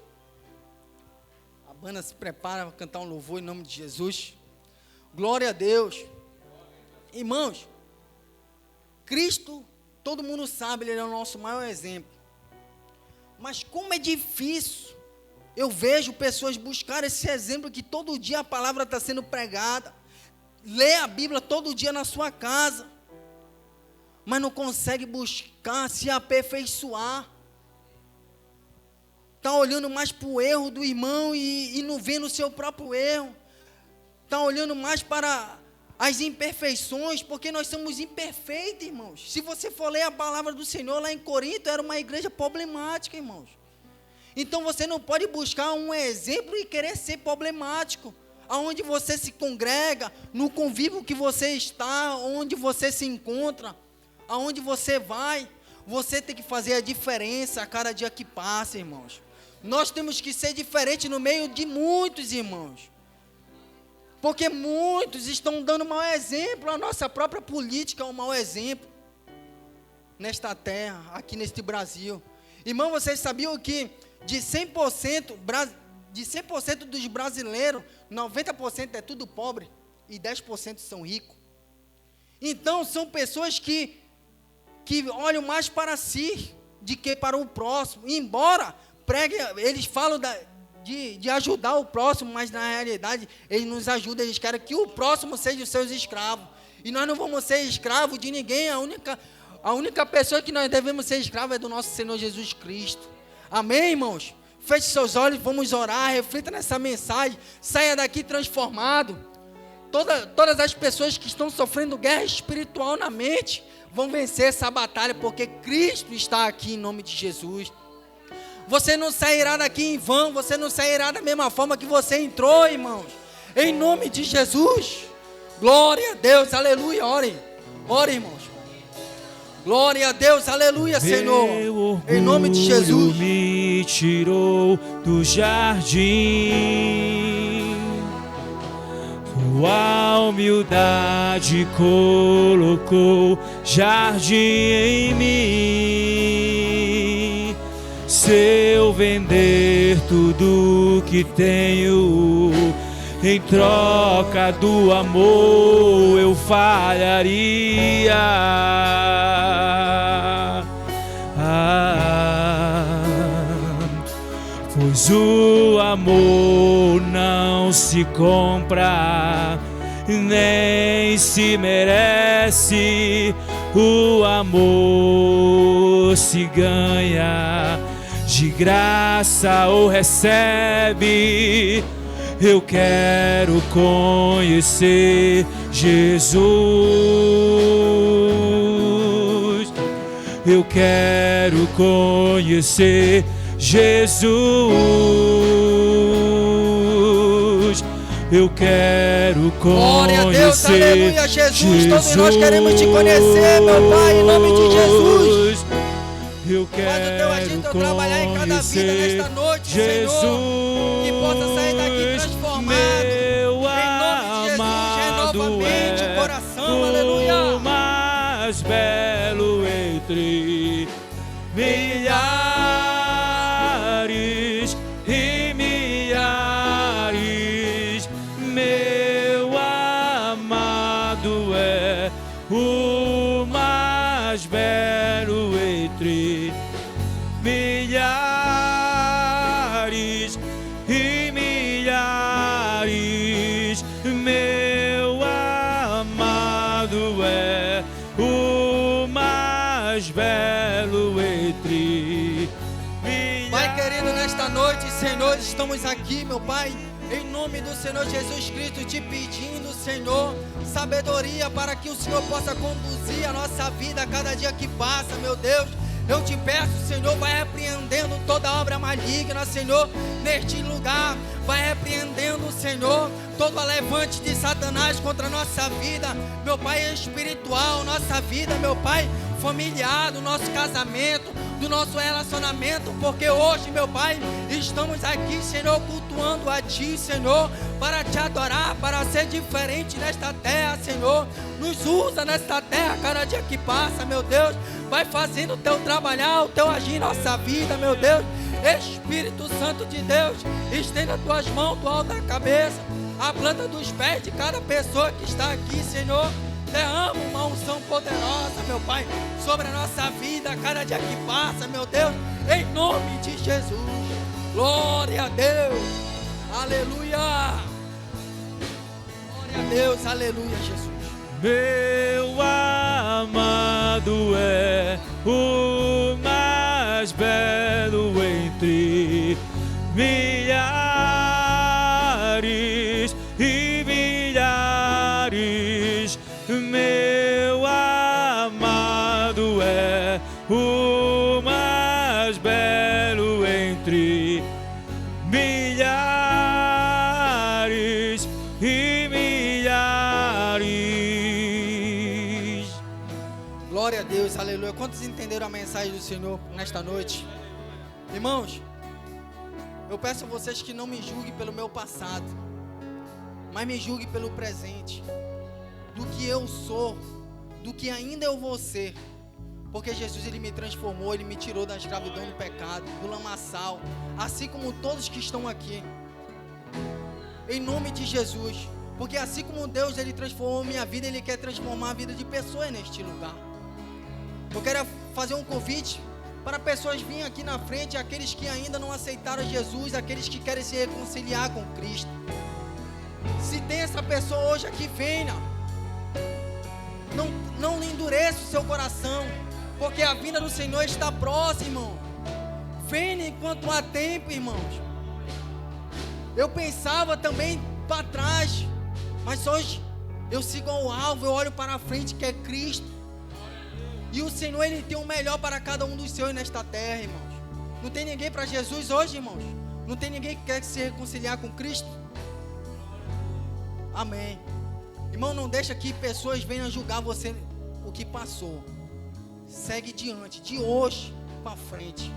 A banda se prepara para cantar um louvor em nome de Jesus. Glória a Deus. Irmãos, Cristo, todo mundo sabe, Ele é o nosso maior exemplo. Mas como é difícil, eu vejo pessoas buscar esse exemplo que todo dia a palavra está sendo pregada, lê a Bíblia todo dia na sua casa, mas não consegue buscar se aperfeiçoar. Está olhando mais para o erro do irmão e não vendo o seu próprio erro. Está olhando mais para as imperfeições, porque nós somos imperfeitos, irmãos. Se você for ler a palavra do Senhor lá em Corinto, era uma igreja problemática, irmãos. Então você não pode buscar um exemplo e querer ser problemático. Aonde você se congrega, no convívio que você está, onde você se encontra, aonde você vai, você tem que fazer a diferença a cada dia que passa, irmãos. Nós temos que ser diferentes no meio de muitos, irmãos. Porque muitos estão dando mau exemplo, a nossa própria política é um mau exemplo nesta terra, aqui neste Brasil. Irmão, vocês sabiam que de 100% dos brasileiros, 90% é tudo pobre e 10% são ricos. Então, são pessoas que olham mais para si do que para o próximo. Embora eles falam de ajudar o próximo, mas na realidade eles nos ajudam, eles querem que o próximo seja os seus escravos. E nós não vamos ser escravos de ninguém. A única pessoa que nós devemos ser escravos é do nosso Senhor Jesus Cristo. Amém, irmãos? Feche seus olhos, vamos orar, reflita nessa mensagem, saia daqui transformado. Todas as pessoas que estão sofrendo guerra espiritual na mente vão vencer essa batalha, porque Cristo está aqui em nome de Jesus. Você não sairá daqui em vão, você não sairá da mesma forma que você entrou, irmãos. Em nome de Jesus. Glória a Deus, aleluia. Ore, irmãos. Glória a Deus, aleluia, Senhor. Em nome de Jesus. Me tirou do jardim, tua humildade colocou jardim em mim. Se eu vender tudo que tenho em troca do amor, eu falharia. Pois o amor não se compra, nem se merece. O amor se ganha, de graça ou recebe. Eu quero conhecer Jesus. Eu quero conhecer Jesus. Eu quero conhecer. Glória a Deus, aleluia, Jesus. Todos nós queremos te conhecer, meu Pai, em nome de Jesus. Eu quero faz o teu agir, teu trabalhar em cada vida nesta noite, Jesus, Senhor. Que possa sair daqui transformado. Em nome de Jesus, renova a mente, o coração, aleluia. O mais belo entre milhares e milhares, meu amado é o mais belo entre milhares e milhares, meu amado é o mais belo entre milhares. Pai querido, nesta noite, Senhor, estamos aqui, meu Pai, em nome do Senhor Jesus Cristo, te pedindo, Senhor, sabedoria para que o Senhor possa conduzir a nossa vida a cada dia que passa, meu Deus. Eu te peço, Senhor, vai repreendendo toda obra maligna, Senhor, neste lugar. Vai repreendendo, Senhor, todo levante de Satanás contra a nossa vida, meu Pai, espiritual, nossa vida, meu Pai, familiar, do nosso casamento, do nosso relacionamento, porque hoje, meu Pai, estamos aqui, Senhor, cultuando a Ti, Senhor, para Te adorar, para ser diferente nesta terra, Senhor. Nos usa nesta terra cada dia que passa, meu Deus. Vai fazendo o Teu trabalhar, o Teu agir em nossa vida, meu Deus. Espírito Santo de Deus, estenda as Tuas mãos do alto da cabeça, a planta dos pés de cada pessoa que está aqui, Senhor. Derrama uma unção poderosa, meu Pai, sobre a nossa vida, cada dia que passa, meu Deus, em nome de Jesus. Glória a Deus, aleluia. Glória a Deus, aleluia, Jesus. Meu amado é o mais belo entre milhares e milhares. Meu amado é o mais belo entre milhares e milhares. Glória a Deus, aleluia. Quantos entenderam a mensagem do Senhor nesta noite? Irmãos, eu peço a vocês que não me julguem pelo meu passado, mas me julguem pelo presente, do que eu sou, do que ainda eu vou ser, porque Jesus, Ele me transformou, Ele me tirou da escravidão do pecado, do lamaçal, assim como todos que estão aqui, em nome de Jesus, porque assim como Deus, Ele transformou minha vida, Ele quer transformar a vida de pessoas neste lugar. Eu quero fazer um convite para pessoas virem aqui na frente, aqueles que ainda não aceitaram Jesus, aqueles que querem se reconciliar com Cristo. Se tem essa pessoa hoje aqui, venha. não endureça o seu coração, porque a vinda do Senhor está próxima, irmão. Venha enquanto há tempo, irmãos. Eu pensava também para trás, mas hoje eu sigo ao alvo, eu olho para a frente, que é Cristo. E o Senhor, Ele tem o melhor para cada um dos seus nesta terra, irmãos. Não tem ninguém para Jesus hoje, irmãos? Não tem ninguém que quer se reconciliar com Cristo? Amém. Irmão, não deixa que pessoas venham julgar você o que passou. Segue diante, de hoje para frente.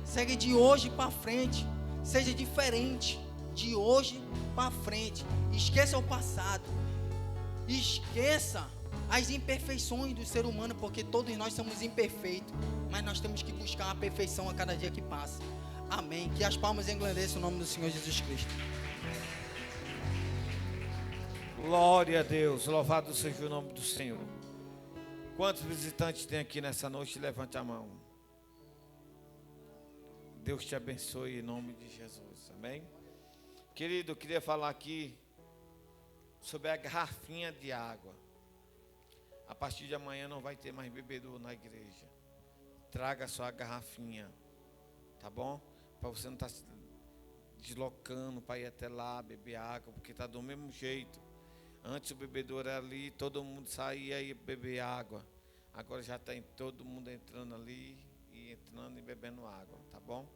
Segue de hoje para frente. Seja diferente, de hoje para frente. Esqueça o passado. Esqueça as imperfeições do ser humano, porque todos nós somos imperfeitos, mas nós temos que buscar a perfeição a cada dia que passa. Amém. Que as palmas engrandeçam o nome do Senhor Jesus Cristo. Glória a Deus, louvado seja o nome do Senhor. Quantos visitantes tem aqui nessa noite? Levante a mão. Deus te abençoe em nome de Jesus, amém? Querido, eu queria falar aqui sobre a garrafinha de água. A partir de amanhã não vai ter mais bebedouro na igreja. Traga a sua garrafinha, tá bom? Para você não estar se deslocando para ir até lá beber água, porque está do mesmo jeito. Antes o bebedouro era ali, todo mundo saía e ia beber água. Agora já está todo mundo entrando ali e entrando e bebendo água, tá bom?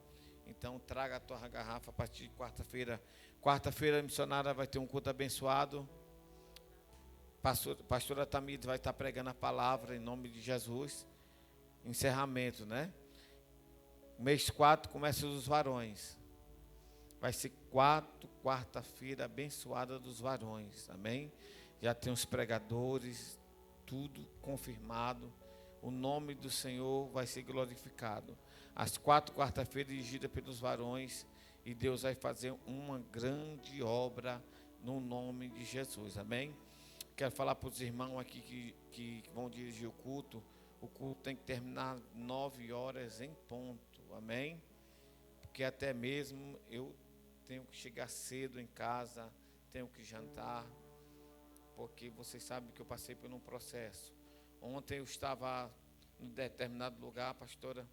Então traga a tua garrafa a partir de quarta-feira. Quarta-feira a missionária vai ter um culto abençoado. Pastora Tamires vai estar pregando a palavra em nome de Jesus. Encerramento, né? Mês 4 começa os varões. Vai ser quarta-feira abençoada dos varões, amém? Já tem os pregadores, tudo confirmado. O nome do Senhor vai ser glorificado. As 4 quarta-feiras dirigidas pelos varões, e Deus vai fazer uma grande obra no nome de Jesus, amém? Quero falar para os irmãos aqui que vão dirigir o culto tem que terminar 9 horas em ponto, amém? Porque até mesmo eu tenho que chegar cedo em casa, tenho que jantar, porque vocês sabem que eu passei por um processo. Ontem eu estava em determinado lugar, pastora,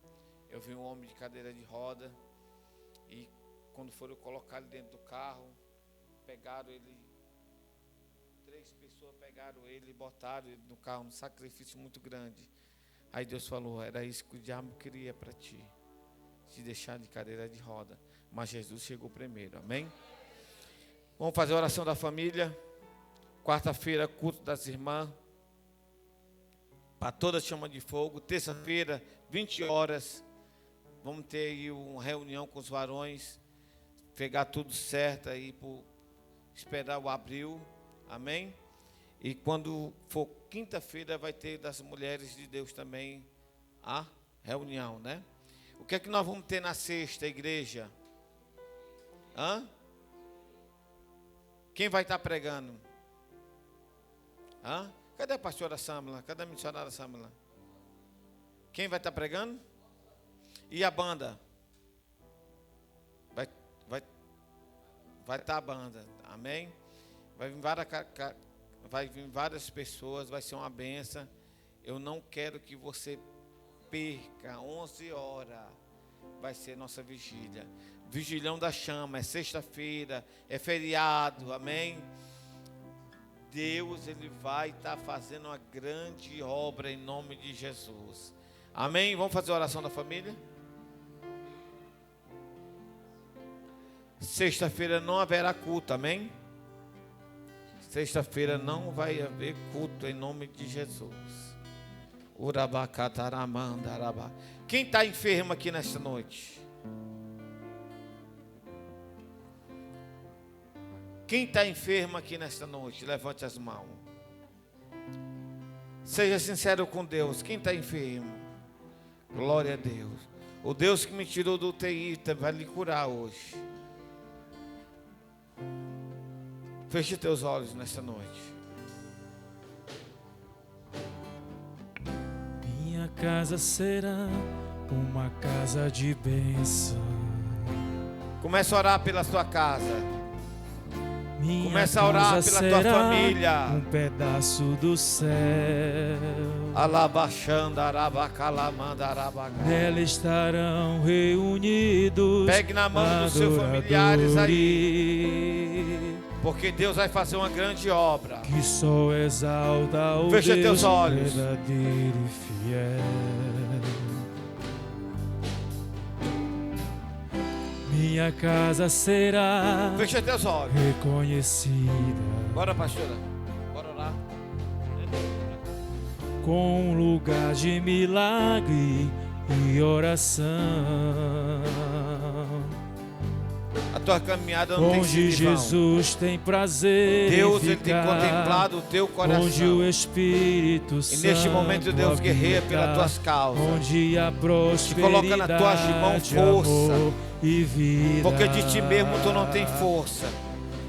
eu vi um homem de cadeira de roda, e quando foram colocar ele dentro do carro, pegaram ele, 3 pessoas pegaram ele e botaram ele no carro, um sacrifício muito grande. Aí Deus falou, era isso que o diabo queria para ti, te deixar de cadeira de roda. Mas Jesus chegou primeiro, amém? Vamos fazer a oração da família. Quarta-feira, culto das irmãs, para toda chama de fogo. Terça-feira, 20 horas, vamos ter aí uma reunião com os varões, pegar tudo certo aí, esperar o abril, amém? E quando for quinta-feira, vai ter das mulheres de Deus também a reunião, né? O que é que nós vamos ter na sexta, igreja? Hã? Quem vai estar pregando? Hã? Cadê a pastora Samla? Cadê a missionária Samla? Quem vai estar pregando? E a banda? Vai estar a banda, amém? Vai vir várias pessoas, vai ser uma benção. Eu não quero que você perca. 11 horas vai ser nossa vigília. Vigilhão da Chama, é sexta-feira, é feriado, amém? Deus, Ele vai estar fazendo uma grande obra em nome de Jesus, amém? Vamos fazer a oração da família? Sexta-feira não haverá culto, amém? Sexta-feira não vai haver culto em nome de Jesus. Urabacataramandaraба. Quem está enfermo aqui nesta noite? Quem está enfermo aqui nesta noite? Levante as mãos. Seja sincero com Deus. Quem está enfermo? Glória a Deus. O Deus que me tirou do UTI vai lhe curar hoje. Feche teus olhos nesta noite. Minha casa será uma casa de bênção. Comece a orar pela sua casa. Minha Começa a orar casa pela tua será família. um pedaço do céu. Alabaxanda, arabacalamanda, arabaga. Nela estarão reunidos. Pegue na mão dos seus familiares aí, aí, porque Deus vai fazer uma grande obra. que só exalta o Fecha Deus teus olhos. verdadeiro e fiel. Minha casa será Fecha teus olhos. reconhecida Bora, pastora. Bora orar. com um lugar de milagre e oração, A tua caminhada não tem onde sido em vão. Jesus tem prazer Deus, em Ele tem ficar, contemplado o teu onde o coração. Espírito E Santo neste momento Deus guerreia habita, pelas tuas causas. onde a prosperidade, coloca nas tuas mãos força. amor e vida. Porque de ti mesmo tu não tem força.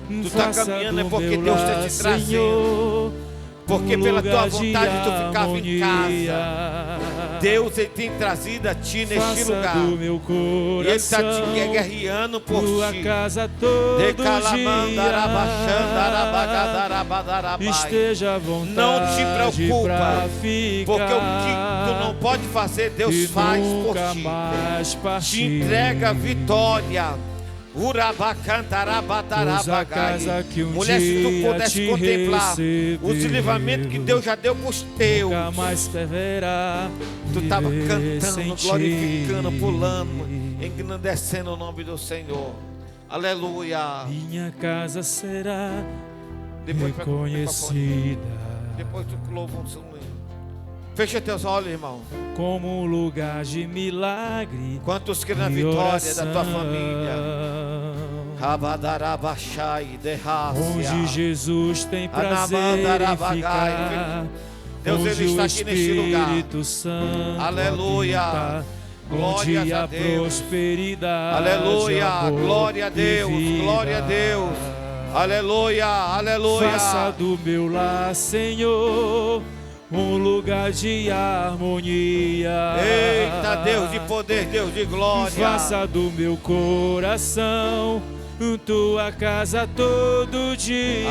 Tu está Faça caminhando é do porque meu Deus está lar, te trazendo. Senhor, Porque um pela tua lugar de vontade tu ficava em casa. harmonia. Deus, Ele tem trazido a ti neste Faça lugar. do meu E Ele está coração te guerreando por tua ti. casa todo dia. Esteja à vontade Não te preocupa, pra Porque ficar, o que tu não pode fazer, Deus e faz por nunca ti. mais Te partir. entrega a vitória. Pois a casa que um Mulher, se tu dia pudesse te contemplar recebeu, os livramentos que Deus já deu para os teus, nunca mais deverá tu estava viver cantando, sem glorificando, ti. pulando, engrandecendo o nome do Senhor. Aleluia. Minha casa será Depois reconhecida Depois tu louva o Senhor. Fecha teus olhos, irmão. como um lugar de milagre Quantos creem na e vitória da tua oração, família? Rabadarabachai, derrácia. onde Jesus tem prazer em ficar, Deus, onde Ele está o aqui neste lugar. Espírito Santo Aleluia. habita, Glórias onde a a Deus. prosperidade, Aleluia. amor Glória a e Deus. vida. Glória a Deus. Aleluia. Aleluia. Faça do meu lar, Senhor, um lugar de harmonia. Eita, Deus de poder, Deus de glória. Faça do meu coração tua casa todo dia.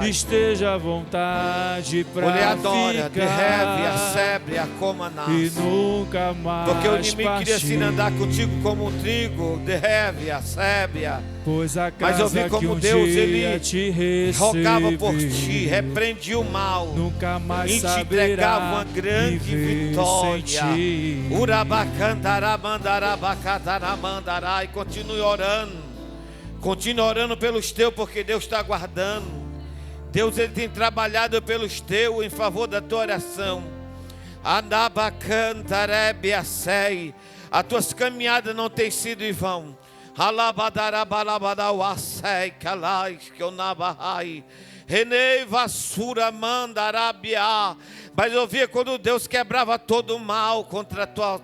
Esteja à vontade pra Mulher adora, de reve, a ficar sebre, a comanás. e nunca mais Porque o inimigo queria partir. se andar contigo como um trigo, de reve, a sébia. Pois a Mas eu casa vi como que um Deus, dia Ele te recebeu, rogava por ti, repreendia o mal nunca mais e te saberá entregava uma grande viver vitória. sem ti. Urabacantaramandarabacataramandará. E continue orando. Continue orando pelos teus, porque Deus está guardando. Deus, Ele tem trabalhado pelos teus em favor da tua oração. Andabacantarebiacei. As tuas caminhadas não têm sido em vão. Alabadarabalabadauacei calais que eu nabahai. Renei vasura mandarabia. Mas eu via quando Deus quebrava todo o mal contra a tua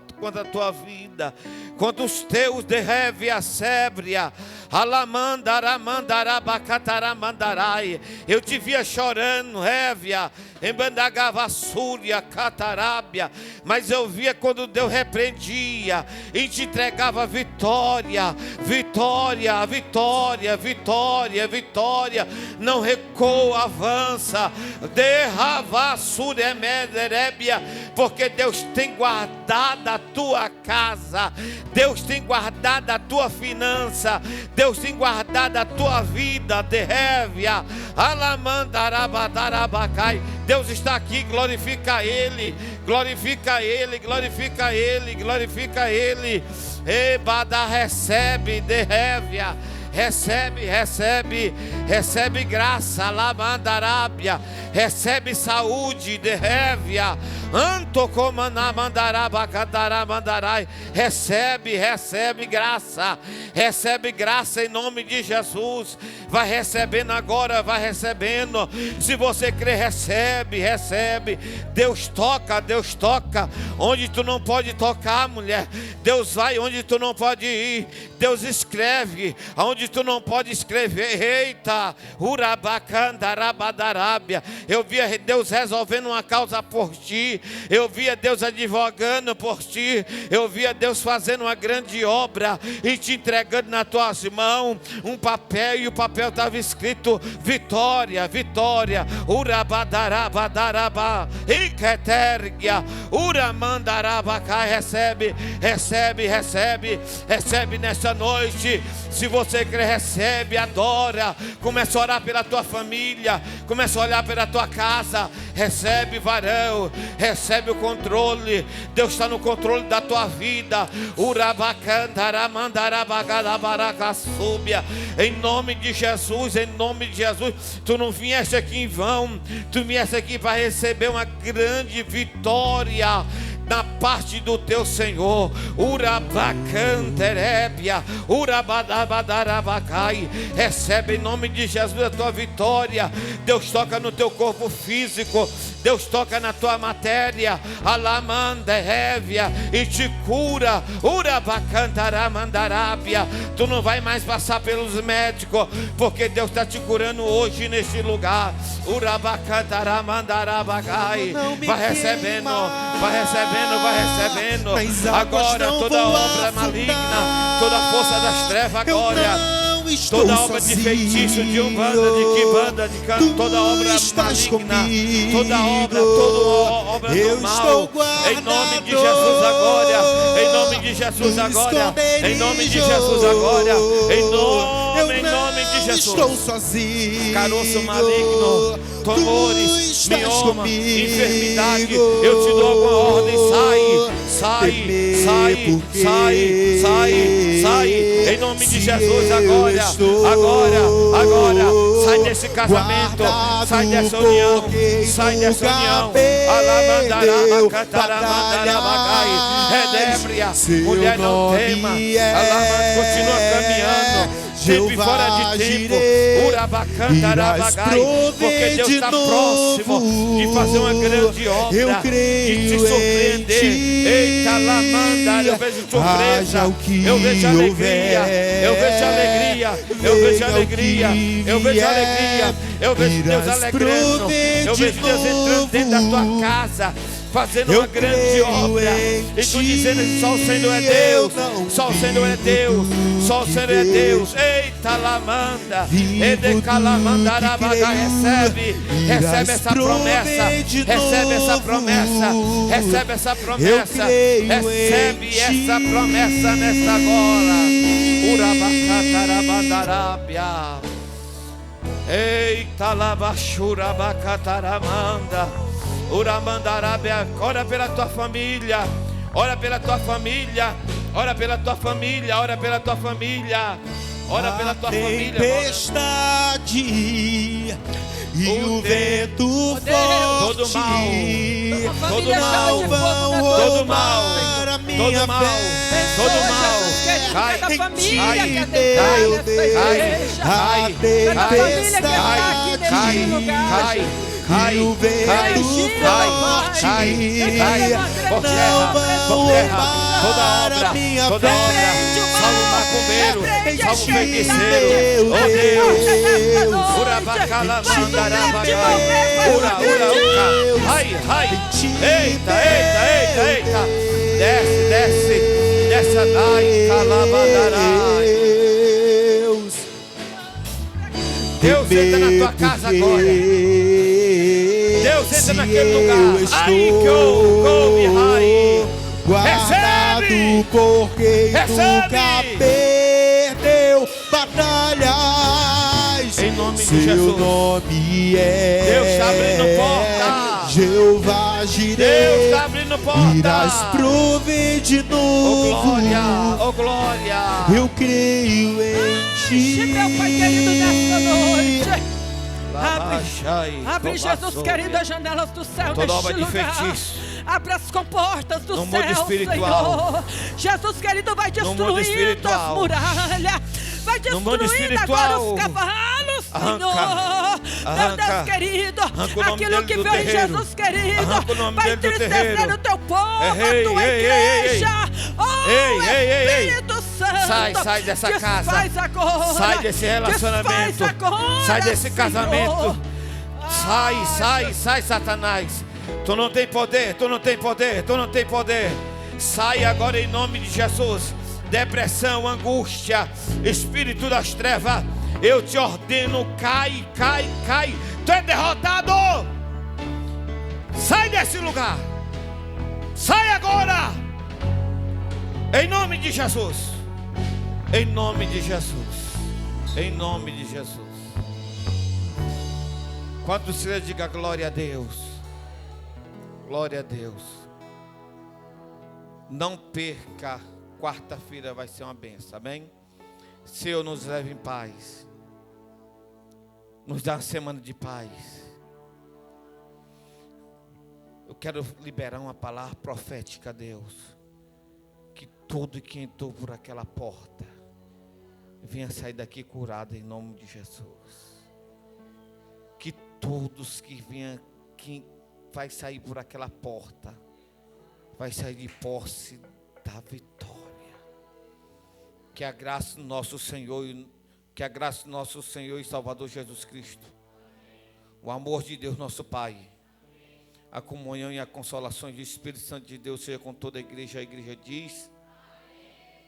vida, contra os teus de reve a sébria. Alamandaramandarabacataramandarai. Eu te via chorando, révia, em Bandagavassúria, Catarábia. Mas eu via quando Deus repreendia e te entregava vitória, vitória, vitória, vitória, vitória. Não recua, avança. Derravassuremederébia, porque Deus tem guardado a tua casa, Deus tem guardado a tua finança, Deus tem guardado a tua vida, derrévia, alamandarabadarabakai. Deus está aqui, glorifica Ele, glorifica Ele, glorifica Ele, glorifica Ele. Ebada recebe, derrévia. Recebe, recebe, recebe graça, alamandarábia, recebe saúde, derrévia, antocomanamandarabacandarai, recebe, recebe graça em nome de Jesus. Vai recebendo agora, vai recebendo. Se você crê, recebe, recebe. Deus toca onde tu não pode tocar, mulher. Deus vai onde tu não pode ir. Deus escreve aonde onde tu não pode escrever. Eita, urabacandarabadarábia. Eu via Deus resolvendo uma causa por ti. Eu via Deus advogando por ti. Eu via Deus fazendo uma grande obra e te entregando nas tuas mãos um papel, e o papel estava escrito vitória, vitória. Urabadarabadarábia, Iketergia, Uramandarabacai. Recebe, recebe, recebe, recebe nessa noite. Se você crê, recebe, adora. Começa a orar pela tua família, começa a olhar pela tua casa. Recebe, varão, recebe o controle. Deus está no controle da tua vida. Urabacandaramandarabagadabaracassúbia. Em nome de Jesus, em nome de Jesus. Tu não vieste aqui em vão, tu vieste aqui para receber uma grande vitória na parte do teu Senhor. Urabacanterébia, urabadabadarabacai. Recebe em nome de Jesus a tua vitória. Deus toca no teu corpo físico, Deus toca na tua matéria, alamanderévia, e te cura. Urabacantaramandarábia. Tu não vai mais passar pelos médicos, porque Deus está te curando hoje neste lugar. Urabacantaramandarabacai. Vai recebendo, vai recebendo, vai recebendo. Agora toda obra maligna, toda força das trevas agora, toda obra de feitiço, de umbanda, de quibanda, de canto, toda obra maligna, toda obra do mal, em nome de Jesus agora, em nome de Jesus agora, em nome de Jesus agora, em nome de Jesus. Estou sozinho. Caroço maligno, tumores, mioma, enfermidade, eu te dou uma ordem, sai, em nome de Jesus agora, sai desse casamento, sai dessa união, redébria, mulher não tema, continua caminhando, sempre fora de tempo, porque Deus está próximo de fazer uma grande obra, de te surpreender. Eita, lamanda, eu vejo surpresa, eu vejo alegria, eu vejo alegria, eu vejo alegria, eu vejo alegria, eu vejo Deus alegrando, eu vejo Deus entrando dentro da tua casa, fazendo uma grande obra, e tu dizendo que só o Senhor é Deus, só o Senhor é Deus, só o Senhor é Deus. Eita, lamanda, edecalamandarabagá, recebe essa promessa, recebe essa promessa, recebe essa promessa, recebe essa promessa nesta hora. Urabacatarabandarábia, eita, labachurabacataramanda. Uramandarábia, ora pela tua família, ora pela tua família, ora pela tua família, ora pela tua família, ora pela tua família. Tempestade e o vento forte, todo mal vão roubar a minha fé. Todo mal, cai, cai, e o vento forte não vão roubar a minha fé. salve o macumbeiro, salve o feiticeiro, oh Deus, urabacalamandarabacai, ura, ai, eita, desce, ai, calabandarai. Deus entra na tua casa agora. Deus entra naquele lugar. Ai, que ouve, ai. Guardado porque nunca perdeu batalhas. Em nome de Seu Jesus. nome é Deus está abrindo porta. Jeová Jireh. Deus está abrindo porta. Irás prover de novo. Oh glória. Eu creio em ti. Meu Pai querido, nesta noite, abre Jesus querido as janelas do céu toda neste obra de lugar. feitiço. Abre as comportas do No mundo céu, espiritual. Senhor. Jesus querido vai No mundo destruir espiritual. as muralhas. Vai No mundo destruir agora espiritual. os cavalos, Arranca. Senhor. Meu Deus querido, Arranca o nome aquilo dele que do veio em terreiro. Jesus querido Arranca o nome vai dele do entristecer terreiro. o teu povo, Ei, a tua ei, ei, igreja. Oh, ei. Espírito Santo. sai dessa casa. Desfaz agora. Sai desse relacionamento. Desfaz agora, Sai desse Senhor. casamento. Sai, Satanás. Tu não tem poder, tu não tem poder, tu não tem poder. Sai agora em nome de Jesus. Depressão, angústia, espírito das trevas, eu te ordeno, cai. Tu é derrotado. Sai desse lugar. Sai agora. Em nome de Jesus. Em nome de Jesus. Em nome de Jesus. Quando você diga glória a Deus. Glória a Deus. Não perca. Quarta-feira vai ser uma benção, amém? Senhor, nos leve em paz. Nos dá uma semana de paz. Eu quero liberar uma palavra profética a Deus. Que todo que entrou por aquela porta venha sair daqui curado em nome de Jesus. Que todos que venham, que vai sair por aquela porta, vai sair de posse da vitória. Que a graça do nosso Senhor, que a graça do nosso Senhor e Salvador Jesus Cristo, o amor de Deus nosso Pai, a comunhão e a consolação do Espírito Santo de Deus seja com toda a igreja. A igreja diz: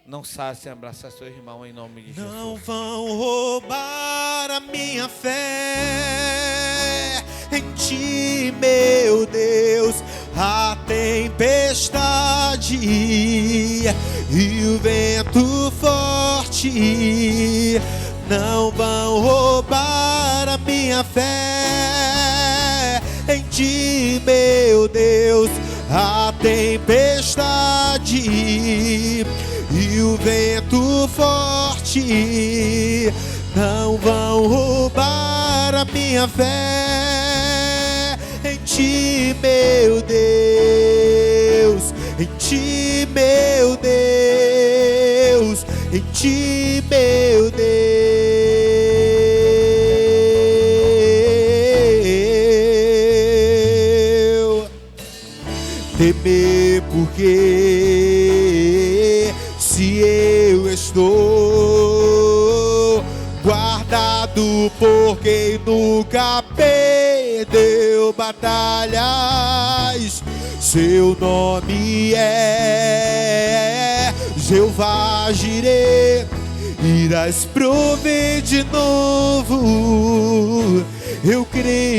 não saia sem abraçar seu irmão em nome de Jesus. Não vão roubar a minha fé em ti, meu Deus. A tempestade e o vento forte não vão roubar a minha fé em ti, meu Deus. A tempestade e o vento forte não vão roubar a minha fé em ti, meu Deus. Em ti, meu Deus. Em ti, meu Deus. Temer porque se eu estou guardado por quem nunca perdeu batalhas, seu nome é Jeová Jireh, irás prover de novo. Eu creio